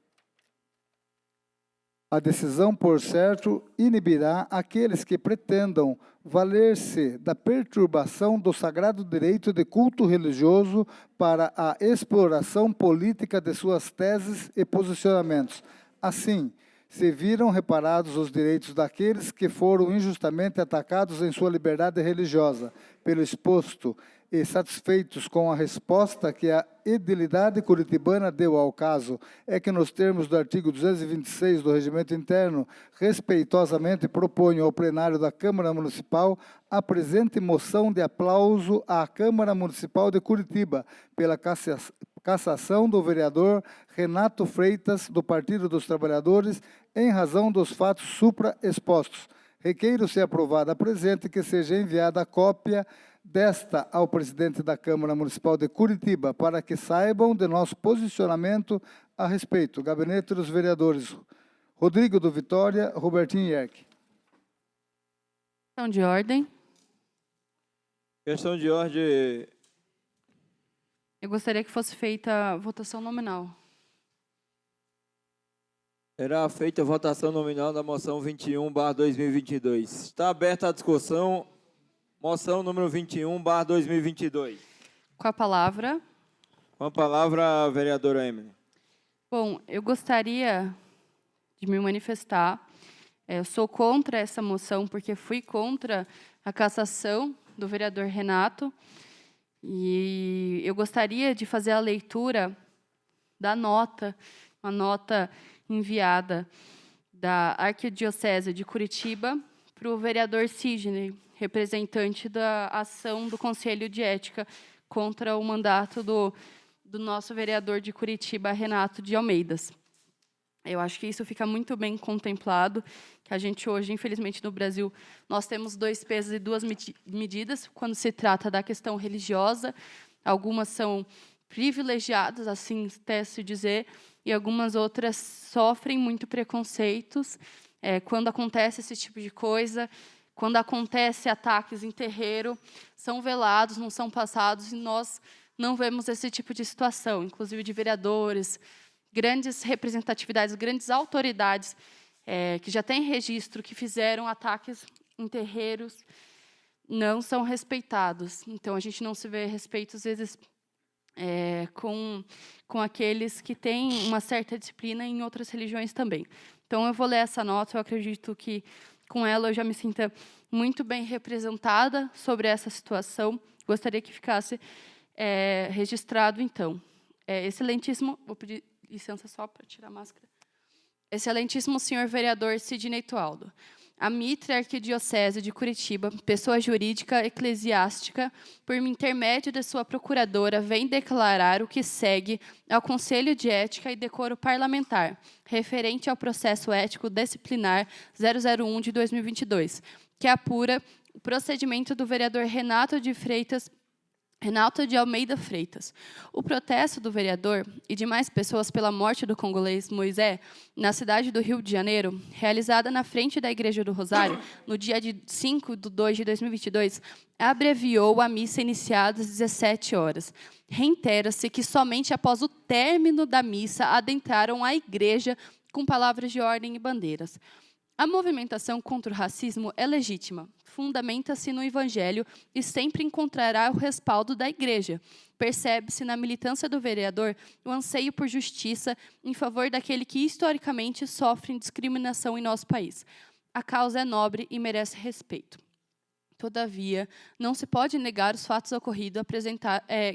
A decisão, por certo, inibirá aqueles que pretendam valer-se da perturbação do sagrado direito de culto religioso para a exploração política de suas teses e posicionamentos. Assim, se viram reparados os direitos daqueles que foram injustamente atacados em sua liberdade religiosa, pelo exposto, e satisfeitos com a resposta que a edilidade curitibana deu ao caso, é que nos termos do artigo 226 do Regimento Interno, respeitosamente proponho ao plenário da Câmara Municipal a presente moção de aplauso à Câmara Municipal de Curitiba pela cassação do vereador Renato Freitas, do Partido dos Trabalhadores, em razão dos fatos supraexpostos. Requeiro ser aprovada a presente que seja enviada a cópia desta ao presidente da Câmara Municipal de Curitiba, para que saibam de nosso posicionamento a respeito. Gabinete dos Vereadores, Rodrigo do Vitória, Robertinho Yerck. Questão de ordem. Questão de ordem. Eu gostaria que fosse feita a votação nominal. Será feita a votação nominal da moção 21/2022. Está aberta a discussão. Moção número 21/2022. Com a palavra. Com a palavra, a vereadora Emily. Bom, eu gostaria de me manifestar. Eu sou contra essa moção, porque fui contra a cassação do vereador Renato. E eu gostaria de fazer a leitura da nota, uma nota enviada da Arquidiocese de Curitiba para o vereador Sidney, representante da ação do Conselho de Ética contra o mandato do nosso vereador de Curitiba, Renato de Almeidas. Eu acho que isso fica muito bem contemplado, que a gente hoje, infelizmente, no Brasil, nós temos 2 pesos e 2 medidas quando se trata da questão religiosa. Algumas são privilegiadas, assim até se dizer, e algumas outras sofrem muito preconceitos. Quando acontece esse tipo de coisa, quando acontece ataques em terreiro, são velados, não são passados, e nós não vemos esse tipo de situação, inclusive de vereadores, grandes representatividades, grandes autoridades que já têm registro, que fizeram ataques em terreiros, não são respeitados. Então, a gente não se vê respeito, às vezes, com aqueles que têm uma certa disciplina em outras religiões também. Então, eu vou ler essa nota, eu acredito que com ela eu já me sinta muito bem representada sobre essa situação. Gostaria que ficasse registrado, então. Excelentíssimo, vou pedir licença só para tirar a máscara. Excelentíssimo senhor vereador Sidney Tualdo, a Mitre Arquidiocese de Curitiba, pessoa jurídica eclesiástica, por intermédio de sua procuradora, vem declarar o que segue ao Conselho de Ética e Decoro Parlamentar, referente ao processo ético disciplinar 001 de 2022, que apura o procedimento do vereador Renato de Almeida Freitas. O protesto do vereador e de mais pessoas pela morte do congolês Moisés, na cidade do Rio de Janeiro, realizada na frente da Igreja do Rosário, no dia 5/2 de 2022, abreviou a missa iniciada às 17 horas. Reitera-se que somente após o término da missa adentraram a igreja com palavras de ordem e bandeiras. A movimentação contra o racismo é legítima, fundamenta-se no Evangelho e sempre encontrará o respaldo da Igreja. Percebe-se na militância do vereador o anseio por justiça em favor daquele que historicamente sofre discriminação em nosso país. A causa é nobre e merece respeito. Todavia, não se pode negar os fatos ocorridos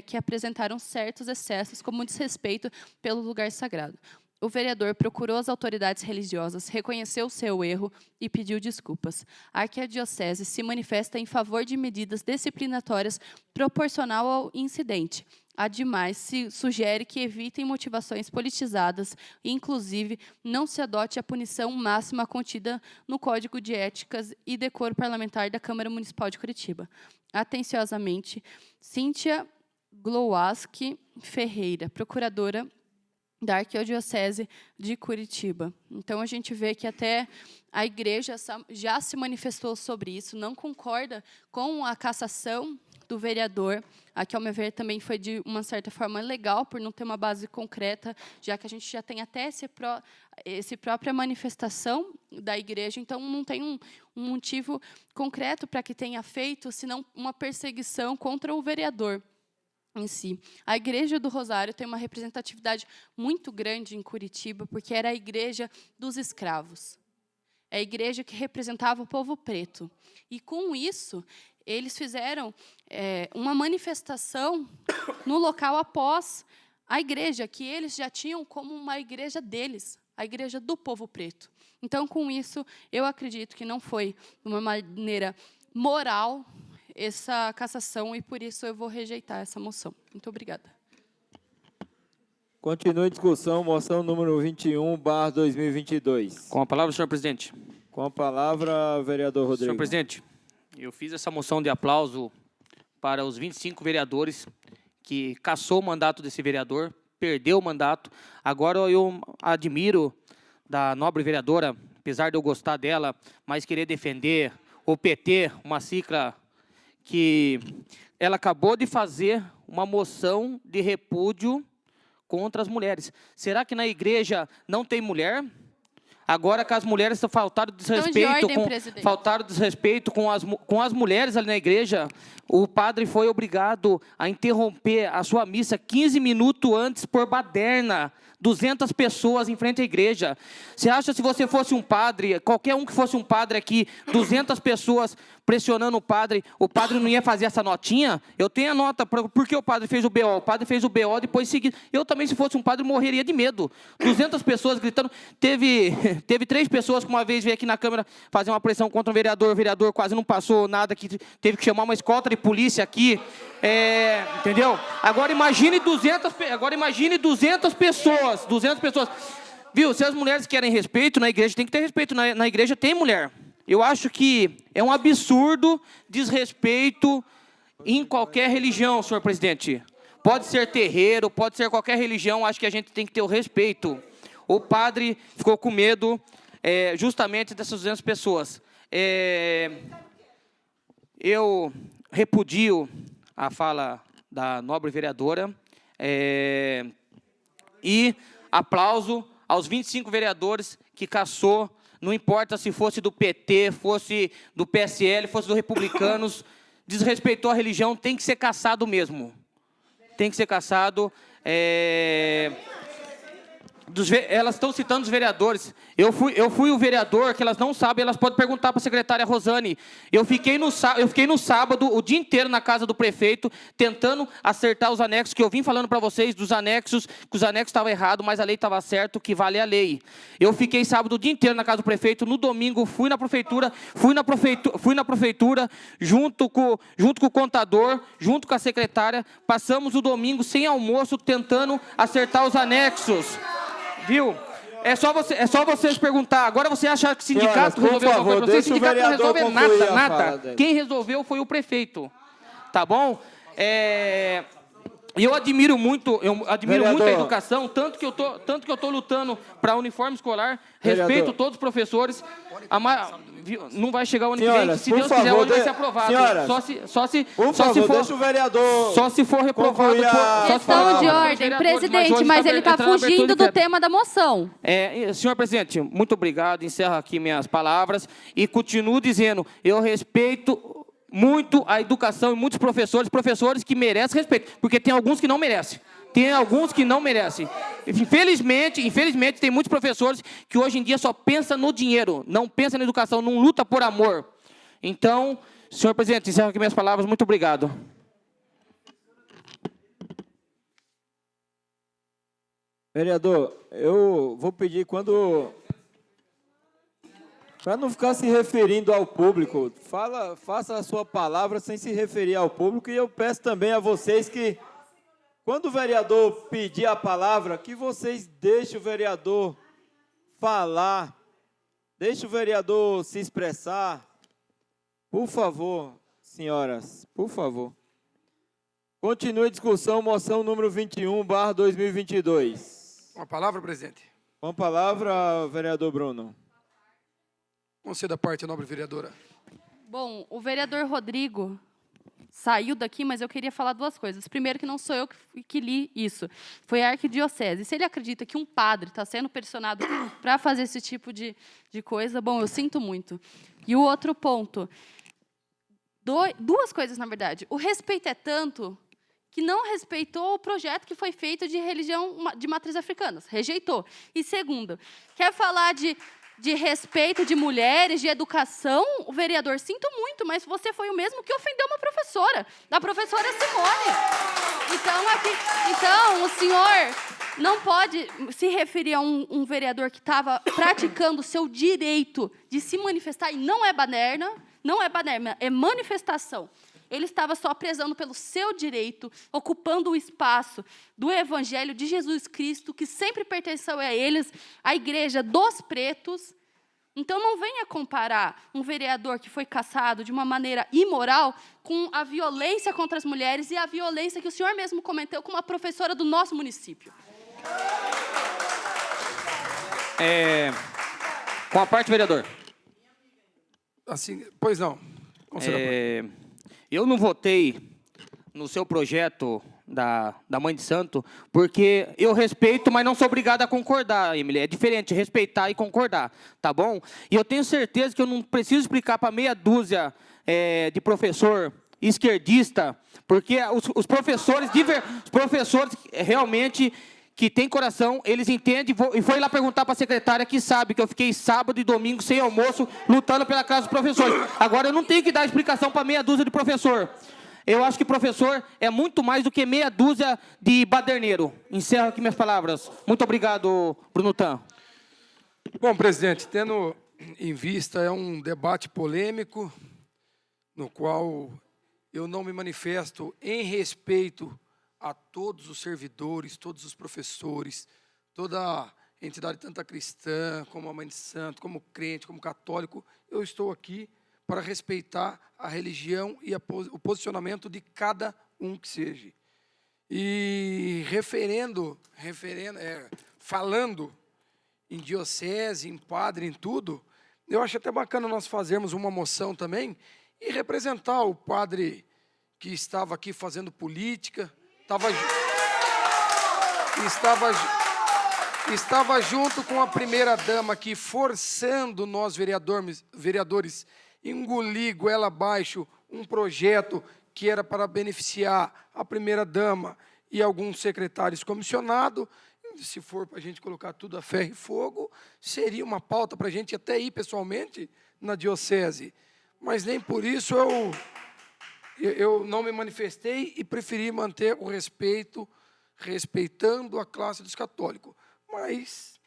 que apresentaram certos excessos, como desrespeito pelo lugar sagrado. O vereador procurou as autoridades religiosas, reconheceu o seu erro e pediu desculpas. A Arquidiocese se manifesta em favor de medidas disciplinatórias proporcional ao incidente. Ademais, se sugere que evitem motivações politizadas e, inclusive, não se adote a punição máxima contida no Código de Éticas e Decoro Parlamentar da Câmara Municipal de Curitiba. Atenciosamente, Cíntia Glowaski Ferreira, procuradora da Arquidiocese de Curitiba. Então, a gente vê que até a igreja já se manifestou sobre isso, não concorda com a cassação do vereador, que, ao meu ver, também foi, de uma certa forma, legal, por não ter uma base concreta, já que a gente já tem até essa própria manifestação da igreja, então não tem um motivo concreto para que tenha feito, senão uma perseguição contra o vereador em si. A Igreja do Rosário tem uma representatividade muito grande em Curitiba, porque era a igreja dos escravos. É a igreja que representava o povo preto. E, com isso, eles fizeram uma manifestação no local após a igreja, que eles já tinham como uma igreja deles, a igreja do povo preto. Então, com isso, eu acredito que não foi de uma maneira moral essa cassação, e por isso eu vou rejeitar essa moção. Muito obrigada. Continua a discussão, moção número 21/2022. Com a palavra, senhor presidente. Com a palavra, vereador Rodrigo. Senhor presidente, eu fiz essa moção de aplauso para os 25 vereadores que cassou o mandato desse vereador, perdeu o mandato. Agora eu admiro da nobre vereadora, apesar de eu gostar dela, mas querer defender o PT, uma cicla que ela acabou de fazer uma moção de repúdio contra as mulheres. Será que na igreja não tem mulher? Agora que as mulheres faltaram desrespeito com as mulheres ali na igreja, o padre foi obrigado a interromper a sua missa 15 minutos antes por baderna. 200 pessoas em frente à igreja. Você acha, se você fosse um padre, qualquer um que fosse um padre aqui, 200 pessoas pressionando o padre não ia fazer essa notinha? Eu tenho a nota, porque o padre fez o BO. O padre fez o BO, depois seguiu. Eu também, se fosse um padre, morreria de medo. 200 pessoas gritando. Teve 3 pessoas que uma vez veio aqui na Câmara fazer uma pressão contra o vereador quase não passou nada, que teve que chamar uma escolta de polícia aqui. Entendeu? Agora imagine 200 pessoas. 200 pessoas. Viu? Se as mulheres querem respeito na igreja, tem que ter respeito. Na igreja tem mulher. Eu acho que é um absurdo desrespeito em qualquer religião, senhor presidente. Pode ser terreiro, pode ser qualquer religião, acho que a gente tem que ter o respeito. O padre ficou com medo justamente dessas 200 pessoas. Eu repudio a fala da nobre vereadora e aplauso aos 25 vereadores que cassou, não importa se fosse do PT, fosse do PSL, fosse do Republicanos, desrespeitou a religião, tem que ser cassado mesmo. Tem que ser cassado. Elas estão citando os vereadores. Eu fui o vereador, que elas não sabem, elas podem perguntar para a secretária Rosane. Eu fiquei no sábado, o dia inteiro na casa do prefeito, tentando acertar os anexos, que eu vim falando para vocês dos anexos, que os anexos estavam errados, mas a lei estava certa, que vale a lei. Eu fiquei sábado o dia inteiro na casa do prefeito, no domingo fui na prefeitura, junto com o contador, junto com a secretária, passamos o domingo sem almoço, tentando acertar os anexos. Viu? É só vocês perguntar. Agora você acha que o sindicato resolveu alguma coisa para vocês? O sindicato não resolve nada. Quem resolveu foi o prefeito. Tá bom? Eu admiro muito a educação, tanto que eu tô lutando para uniforme escolar, respeito todos os professores. Não vai chegar o ano que vem, se Deus quiser, o ano vai ser aprovado. Senhoras, só se deixa o vereador. Só se for reprovado. Questão de ordem, presidente, mas ele está fugindo do tema da moção. Senhor presidente, muito obrigado. Encerro aqui minhas palavras e continuo dizendo, eu respeito muito a educação e muitos professores que merecem respeito, porque tem alguns que não merecem. Infelizmente, tem muitos professores que hoje em dia só pensam no dinheiro, não pensam na educação, não luta por amor. Então, senhor presidente, encerro aqui minhas palavras. Muito obrigado. Vereador, eu vou pedir para não ficar se referindo ao público, faça a sua palavra sem se referir ao público, e eu peço também a vocês que, quando o vereador pedir a palavra, que vocês deixem o vereador falar, deixem o vereador se expressar. Por favor, senhoras, por favor. Continue a discussão, moção número 21/2022. Com a palavra, presidente. Com a palavra, vereador Bruno. Conceda a parte, nobre vereadora. Bom, o vereador Rodrigo saiu daqui, mas eu queria falar duas coisas. Primeiro, que não sou eu que li isso, foi a arquidiocese. Se ele acredita que um padre está sendo pressionado para fazer esse tipo de coisa, bom, eu sinto muito. E o outro ponto, duas coisas, na verdade. O respeito é tanto que não respeitou o projeto que foi feito de religião de matriz africanas, rejeitou. E segundo, quer falar de respeito de mulheres, de educação, o vereador, sinto muito, mas você foi o mesmo que ofendeu uma professora, a professora Simone. Então, o senhor não pode se referir a um vereador que estava praticando o seu direito de se manifestar, e não é baderna, é manifestação. Ele estava só prezando pelo seu direito, ocupando o espaço do Evangelho de Jesus Cristo, que sempre pertenceu a eles, a igreja dos pretos. Então, não venha comparar um vereador que foi cassado de uma maneira imoral com a violência contra as mulheres e a violência que o senhor mesmo cometeu com uma professora do nosso município. Com a parte, vereador. Assim, pois não. Conceda a parte. Eu não votei no seu projeto da Mãe de Santo, porque eu respeito, mas não sou obrigado a concordar, Emily. É diferente respeitar e concordar, tá bom? E eu tenho certeza que eu não preciso explicar para meia dúzia de professor esquerdista, porque os professores realmente que têm coração, eles entendem, e foi lá perguntar para a secretária que sabe que eu fiquei sábado e domingo sem almoço lutando pela casa dos professores. Agora eu não tenho que dar explicação para meia dúzia de professor. Eu acho que professor é muito mais do que meia dúzia de baderneiro. Encerro aqui minhas palavras. Muito obrigado, Bruno Tan. Bom, presidente, tendo em vista, é um debate polêmico, no qual eu não me manifesto em respeito a todos os servidores, todos os professores, toda a entidade, tanto a cristã, como a Mãe de Santo, como crente, como católico. Eu estou aqui para respeitar a religião e o posicionamento de cada um que seja. E falando em diocese, em padre, em tudo, eu acho até bacana nós fazermos uma moção também e representar o padre que estava aqui fazendo política, estava junto com a primeira-dama aqui, forçando nós, vereadores, engolir goela abaixo um projeto que era para beneficiar a primeira-dama e alguns secretários comissionados. Se for para a gente colocar tudo a ferro e fogo, seria uma pauta para a gente até ir pessoalmente na diocese. Mas nem por isso eu não me manifestei e preferi manter o respeito, respeitando a classe dos católicos. Mas,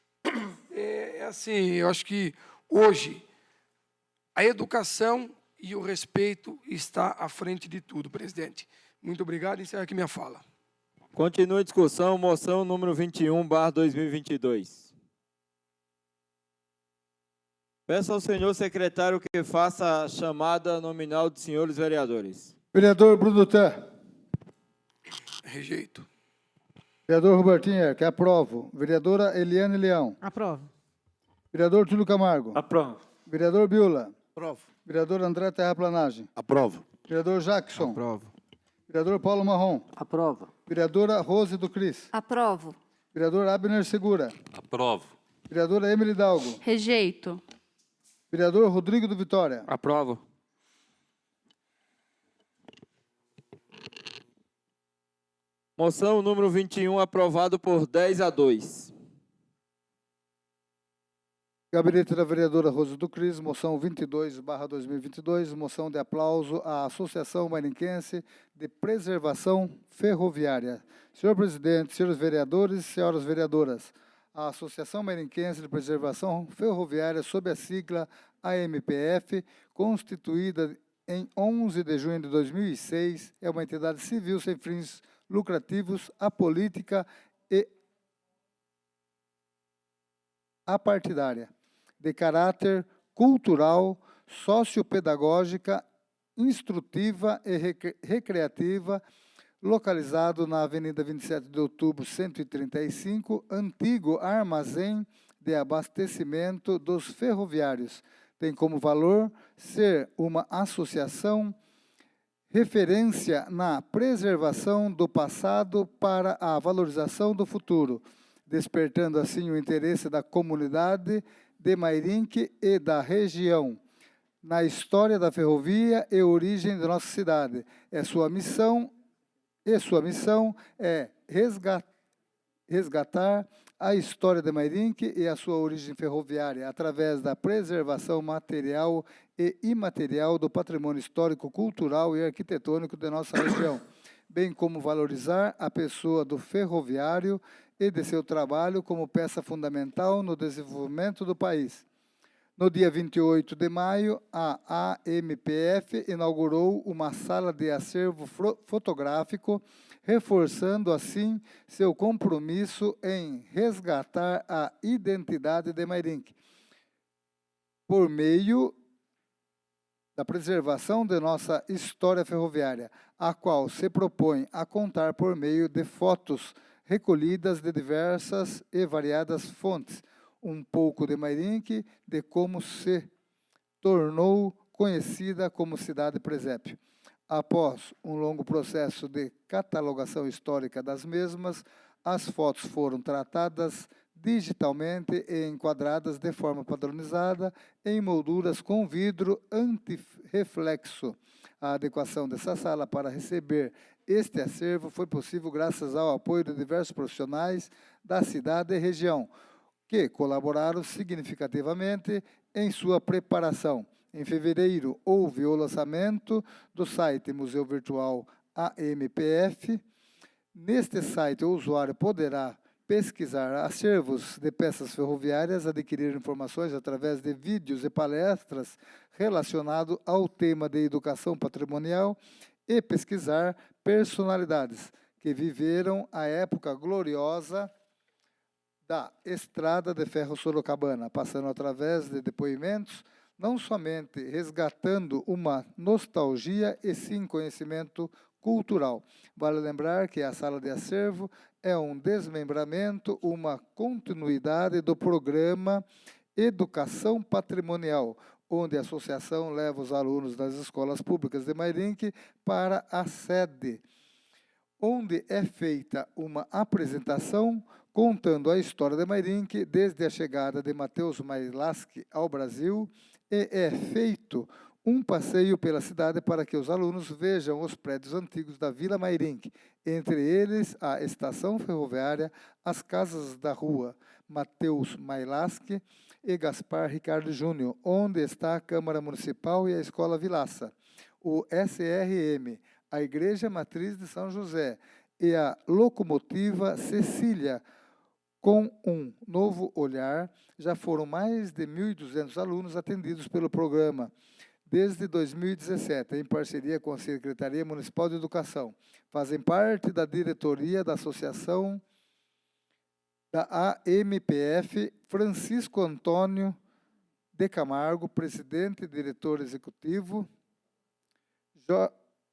assim, eu acho que hoje a educação e o respeito está à frente de tudo, presidente. Muito obrigado, encerro aqui minha fala. Continua a discussão, moção número 21/2022. Peço ao senhor secretário que faça a chamada nominal dos senhores vereadores. Vereador Bruno Tan. Rejeito. Vereador Robertinho Erck, aprovo. Vereadora Eliane Leão. Aprovo. Vereador Túlio Camargo. Aprovo. Vereador Biula. Aprovo. Vereador André Terraplanagem. Aprovo. Vereador Jackson. Aprovo. Vereador Paulo Marrom. Aprova. Vereadora Rose do Cris. Aprovo. Vereador Abner Segura. Aprovo. Vereadora Emily Dalgo. Rejeito. Vereador Rodrigo do Vitória. Aprovo. Moção número 21, aprovado por 10-2. Gabinete da vereadora Rosa do Cris, moção 22/2022, moção de aplauso à Associação Mairinquense de Preservação Ferroviária. Senhor presidente, senhores vereadores e senhoras vereadoras, a Associação Mairinquense de Preservação Ferroviária, sob a sigla AMPF, constituída em 11 de junho de 2006, é uma entidade civil sem fins lucrativos, apolítica e apartidária, de caráter cultural, sociopedagógica, instrutiva e recreativa, localizado na Avenida 27 de Outubro, 135, antigo armazém de abastecimento dos ferroviários. Tem como valor ser uma associação referência na preservação do passado para a valorização do futuro, despertando assim o interesse da comunidade de Mairinque e da região na história da ferrovia e origem da nossa cidade. Sua missão é resgatar a história de Mairinque e a sua origem ferroviária através da preservação material e imaterial do patrimônio histórico, cultural e arquitetônico de nossa região, bem como valorizar a pessoa do ferroviário e de seu trabalho como peça fundamental no desenvolvimento do país. No dia 28 de maio, a AMPF inaugurou uma sala de acervo fotográfico, reforçando assim seu compromisso em resgatar a identidade de Mairinque, por meio da preservação de nossa história ferroviária, a qual se propõe a contar por meio de fotos recolhidas de diversas e variadas fontes, um pouco de Mairinque, de como se tornou conhecida como cidade presépio. Após um longo processo de catalogação histórica das mesmas, as fotos foram tratadas digitalmente e enquadradas de forma padronizada em molduras com vidro antirreflexo. A adequação dessa sala para receber este acervo foi possível graças ao apoio de diversos profissionais da cidade e região, que colaboraram significativamente em sua preparação. Em fevereiro, houve o lançamento do site Museu Virtual AMPF. Neste site, o usuário poderá pesquisar acervos de peças ferroviárias, adquirir informações através de vídeos e palestras relacionados ao tema de educação patrimonial e pesquisar personalidades que viveram a época gloriosa da Estrada de Ferro Sorocabana, passando através de depoimentos, não somente resgatando uma nostalgia e sim conhecimento cultural. Vale lembrar que a sala de acervo é um desmembramento, uma continuidade do programa Educação Patrimonial, onde a associação leva os alunos das escolas públicas de Mairinque para a sede, onde é feita uma apresentação contando a história de Mairinque desde a chegada de Matheus Mailaski ao Brasil, e é feito um passeio pela cidade para que os alunos vejam os prédios antigos da Vila Mairinque, entre eles a estação ferroviária, as casas da rua Matheus Mailaski e Gaspar Ricardo Júnior, onde está a Câmara Municipal e a Escola Vilaça, o SRM, a Igreja Matriz de São José e a Locomotiva Cecília. Com um novo olhar, já foram mais de 1.200 alunos atendidos pelo programa desde 2017, em parceria com a Secretaria Municipal de Educação. Fazem parte da diretoria da Associação da AMPF, Francisco Antônio de Camargo, presidente e diretor executivo,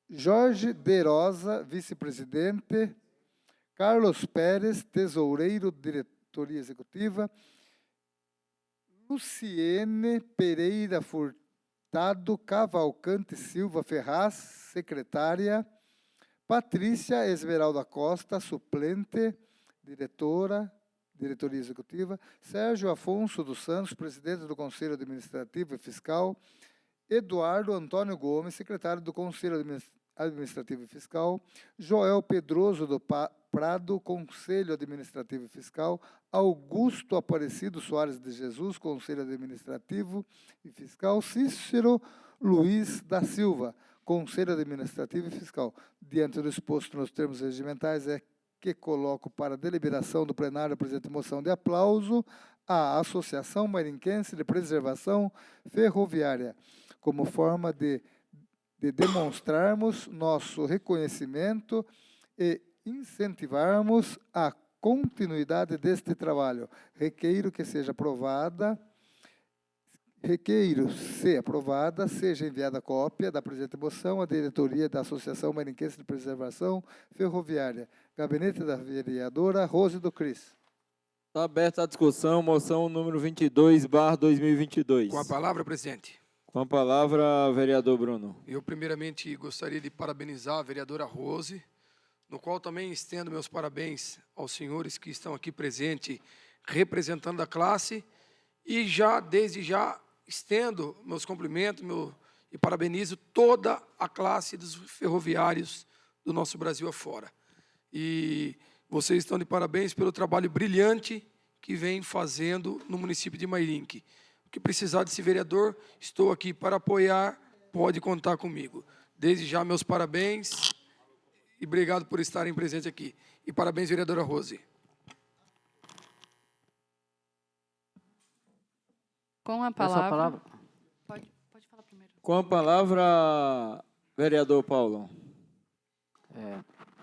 Jorge De Rosa, vice-presidente, Carlos Pérez, tesoureiro, diretoria executiva, Luciene Pereira Furtado Cavalcante Silva Ferraz, secretária, Patrícia Esmeralda Costa, suplente, diretoria executiva, Sérgio Afonso dos Santos, presidente do Conselho Administrativo e Fiscal, Eduardo Antônio Gomes, secretário do Conselho Administrativo e Fiscal, Joel Pedroso do Prado, Conselho Administrativo e Fiscal, Augusto Aparecido Soares de Jesus, Conselho Administrativo e Fiscal, Cícero Luiz da Silva, Conselho Administrativo e Fiscal. Diante do exposto nos termos regimentais, é que coloco para deliberação do plenário a presente moção de aplauso à Associação Mairinquense de Preservação Ferroviária, como forma de demonstrarmos nosso reconhecimento e incentivarmos a continuidade deste trabalho. Requeiro que seja aprovada. Requeiro, se aprovada, seja enviada cópia da presente moção à diretoria da Associação Mairinquense de Preservação Ferroviária. Gabinete da vereadora Rose do Cris. Está aberta a discussão, moção número 22/2022. Com a palavra, presidente. Com a palavra, vereador Bruno. Eu, primeiramente, gostaria de parabenizar a vereadora Rose, no qual também estendo meus parabéns aos senhores que estão aqui presentes, representando a classe, e desde já, estendo meus cumprimentos e parabenizo toda a classe dos ferroviários do nosso Brasil afora. E vocês estão de parabéns pelo trabalho brilhante que vem fazendo no município de Mairinque. O que precisar desse vereador, estou aqui para apoiar, pode contar comigo. Desde já, meus parabéns e obrigado por estarem presentes aqui. E parabéns, vereadora Rose. Com a Essa palavra. Pode falar primeiro. Com a palavra, vereador Paulo.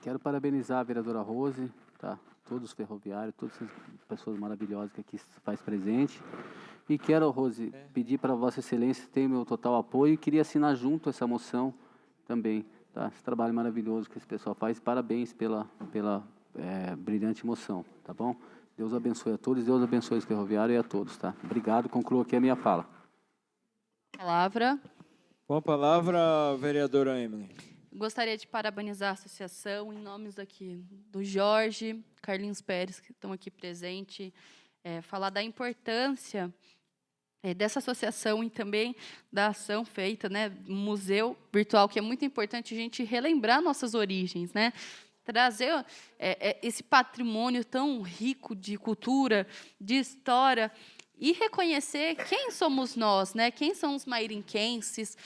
Quero parabenizar a vereadora Rose, tá? Todos os ferroviários, todas as pessoas maravilhosas que aqui se faz presente. E quero, Rose, pedir para Vossa Excelência ter meu total apoio e queria assinar junto essa moção também, tá? Esse trabalho maravilhoso que esse pessoal faz. Parabéns pela brilhante moção, tá bom? Deus abençoe a todos, Deus abençoe os ferroviários e a todos, tá? Obrigado, concluo aqui a minha fala. Palavra. Com a palavra, vereadora Emily. Gostaria de parabenizar a associação em nomes aqui do Jorge, Carlinhos Pérez, que estão aqui presentes, falar da importância dessa associação e também da ação feita, né, museu virtual, que é muito importante a gente relembrar nossas origens, né, trazer esse patrimônio tão rico de cultura, de história e reconhecer quem somos nós, né, quem são os mairinquenses,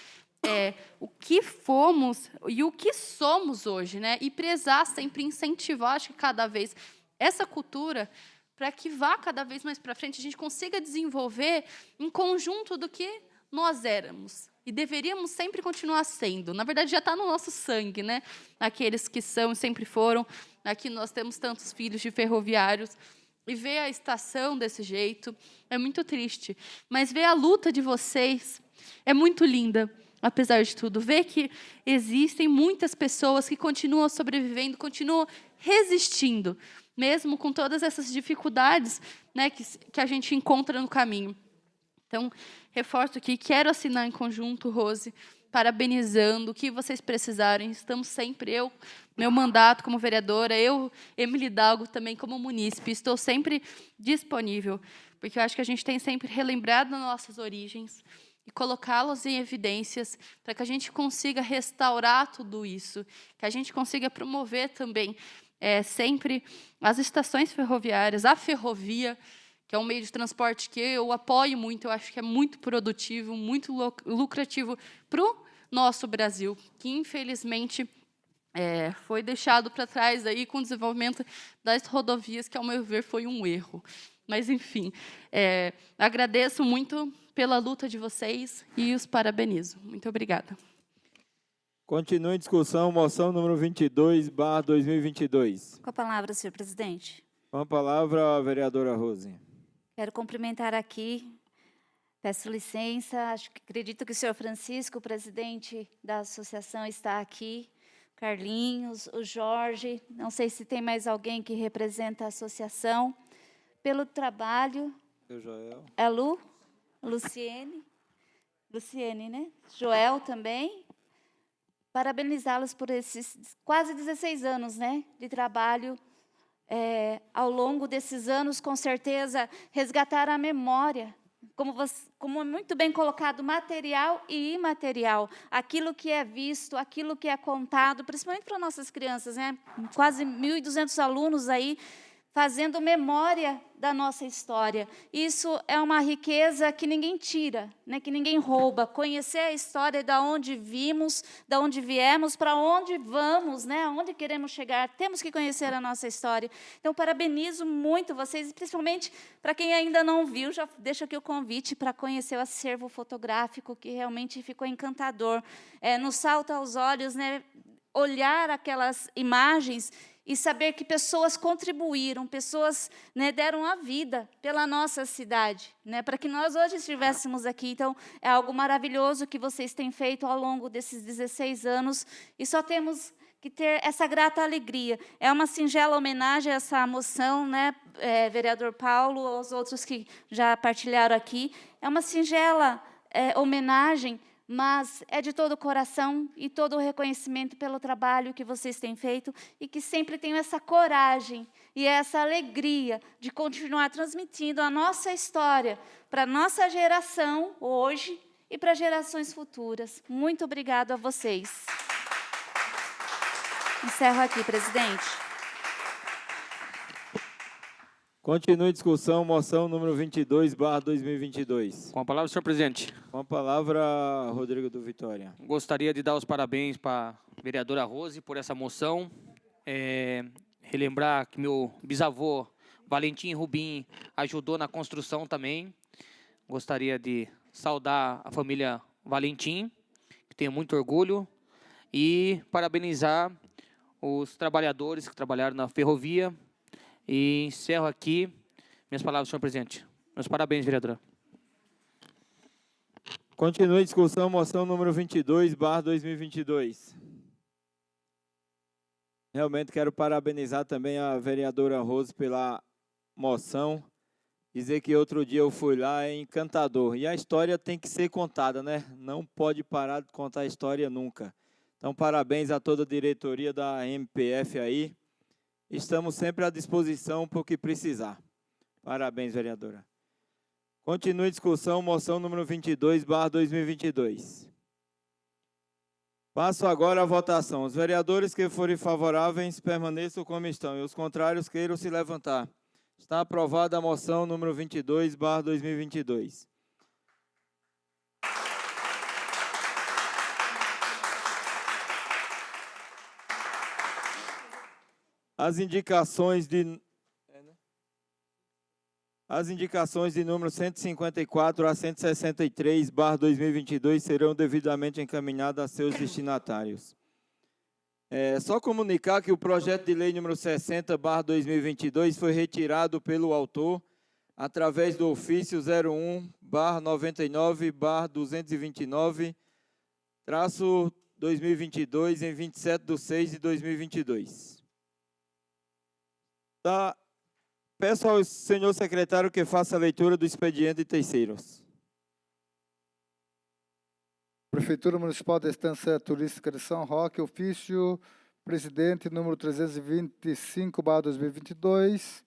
o que fomos e o que somos hoje, né? E prezar sempre, incentivar, acho que cada vez essa cultura para que vá cada vez mais para frente, a gente consiga desenvolver em conjunto do que nós éramos e deveríamos sempre continuar sendo. Na verdade, já está no nosso sangue, né? Aqueles que são e sempre foram. Aqui nós temos tantos filhos de ferroviários. E ver a estação desse jeito é muito triste. Mas ver a luta de vocês é muito linda. Apesar de tudo, ver que existem muitas pessoas que continuam sobrevivendo, continuam resistindo, mesmo com todas essas dificuldades, né, que a gente encontra no caminho. Então, reforço aqui, quero assinar em conjunto, Rose, parabenizando o que vocês precisarem. Estamos sempre, meu mandato como vereadora, Emily Hidalgo, também como munícipe, estou sempre disponível, porque eu acho que a gente tem sempre relembrado nossas origens, e colocá-los em evidências para que a gente consiga restaurar tudo isso, que a gente consiga promover também sempre as estações ferroviárias, a ferrovia, que é um meio de transporte que eu apoio muito, eu acho que é muito produtivo, muito lucrativo para o nosso Brasil, que, infelizmente, foi deixado para trás aí com o desenvolvimento das rodovias, que, ao meu ver, foi um erro. Mas, enfim, agradeço muito pela luta de vocês e os parabenizo. Muito obrigada. Continua em discussão, moção número 22/2022. Com a palavra, senhor presidente. Com a palavra, a vereadora Rose. Quero cumprimentar aqui, peço licença, acredito que o senhor Francisco, o presidente da associação, está aqui, Carlinhos, o Jorge, não sei se tem mais alguém que representa a associação, pelo trabalho, O Joel. a Luciene, né? Joel também, parabenizá-los por esses quase 16 anos, né, de trabalho. Ao longo desses anos, com certeza, resgatar a memória como é muito bem colocado, material e imaterial. Aquilo que é visto, aquilo que é contado, principalmente para nossas crianças, né? Quase 1.200 alunos aí fazendo memória da nossa história. Isso é uma riqueza que ninguém tira, né? Que ninguém rouba. Conhecer a história de onde vimos, de onde viemos, para onde vamos, né? Aonde queremos chegar. Temos que conhecer a nossa história. Então, parabenizo muito vocês, principalmente para quem ainda não viu, já deixo aqui o convite para conhecer o acervo fotográfico, que realmente ficou encantador. Nos salta aos olhos, né? Olhar aquelas imagens e saber que pessoas contribuíram, pessoas, né, deram a vida pela nossa cidade, né, para que nós hoje estivéssemos aqui. Então, é algo maravilhoso que vocês têm feito ao longo desses 16 anos, e só temos que ter essa grata alegria. É uma singela homenagem a essa moção, né, vereador Paulo, aos outros que já partilharam aqui. É uma singela homenagem, mas é de todo o coração e todo o reconhecimento pelo trabalho que vocês têm feito e que sempre tenham essa coragem e essa alegria de continuar transmitindo a nossa história para a nossa geração hoje e para gerações futuras. Muito obrigado a vocês. Encerro aqui, presidente. Continue a discussão, moção número 22/2022. Com a palavra, senhor presidente. Com a palavra, Rodrigo do Vitória. Gostaria de dar os parabéns para a vereadora Rose por essa moção. Relembrar que meu bisavô, Valentim Rubim, ajudou na construção também. Gostaria de saudar a família Valentim, que tenho muito orgulho, e parabenizar os trabalhadores que trabalharam na ferrovia. E encerro aqui minhas palavras, senhor presidente. Meus parabéns, vereadora. Continue a discussão, moção número 22/2022. Realmente quero parabenizar também a vereadora Rose pela moção. Dizer que outro dia eu fui lá, é encantador. E a história tem que ser contada, né? Não pode parar de contar a história nunca. Então, parabéns a toda a diretoria da MPF aí. Estamos sempre à disposição para o que precisar. Parabéns, vereadora. Continue a discussão, moção número 22/2022. Passo agora à votação. Os vereadores que forem favoráveis permaneçam como estão e os contrários queiram se levantar. Está aprovada a moção número 22/2022. As indicações de número 154 a 163/2022 serão devidamente encaminhadas a seus destinatários. Só comunicar que o projeto de lei número 60/2022 foi retirado pelo autor através do ofício 01/99/229-2022 em 27/6/2022. Peço ao senhor secretário que faça a leitura do expediente de terceiros. Prefeitura Municipal da Estância Turística de São Roque, ofício presidente número 325/2022,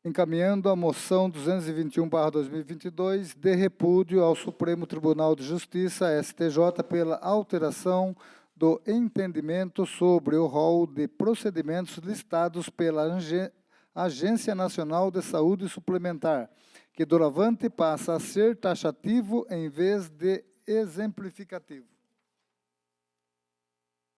encaminhando a moção 221/2022 de repúdio ao Supremo Tribunal de Justiça, STJ, pela alteração do entendimento sobre o rol de procedimentos listados pela Agência Nacional de Saúde Suplementar, que doravante passa a ser taxativo em vez de exemplificativo.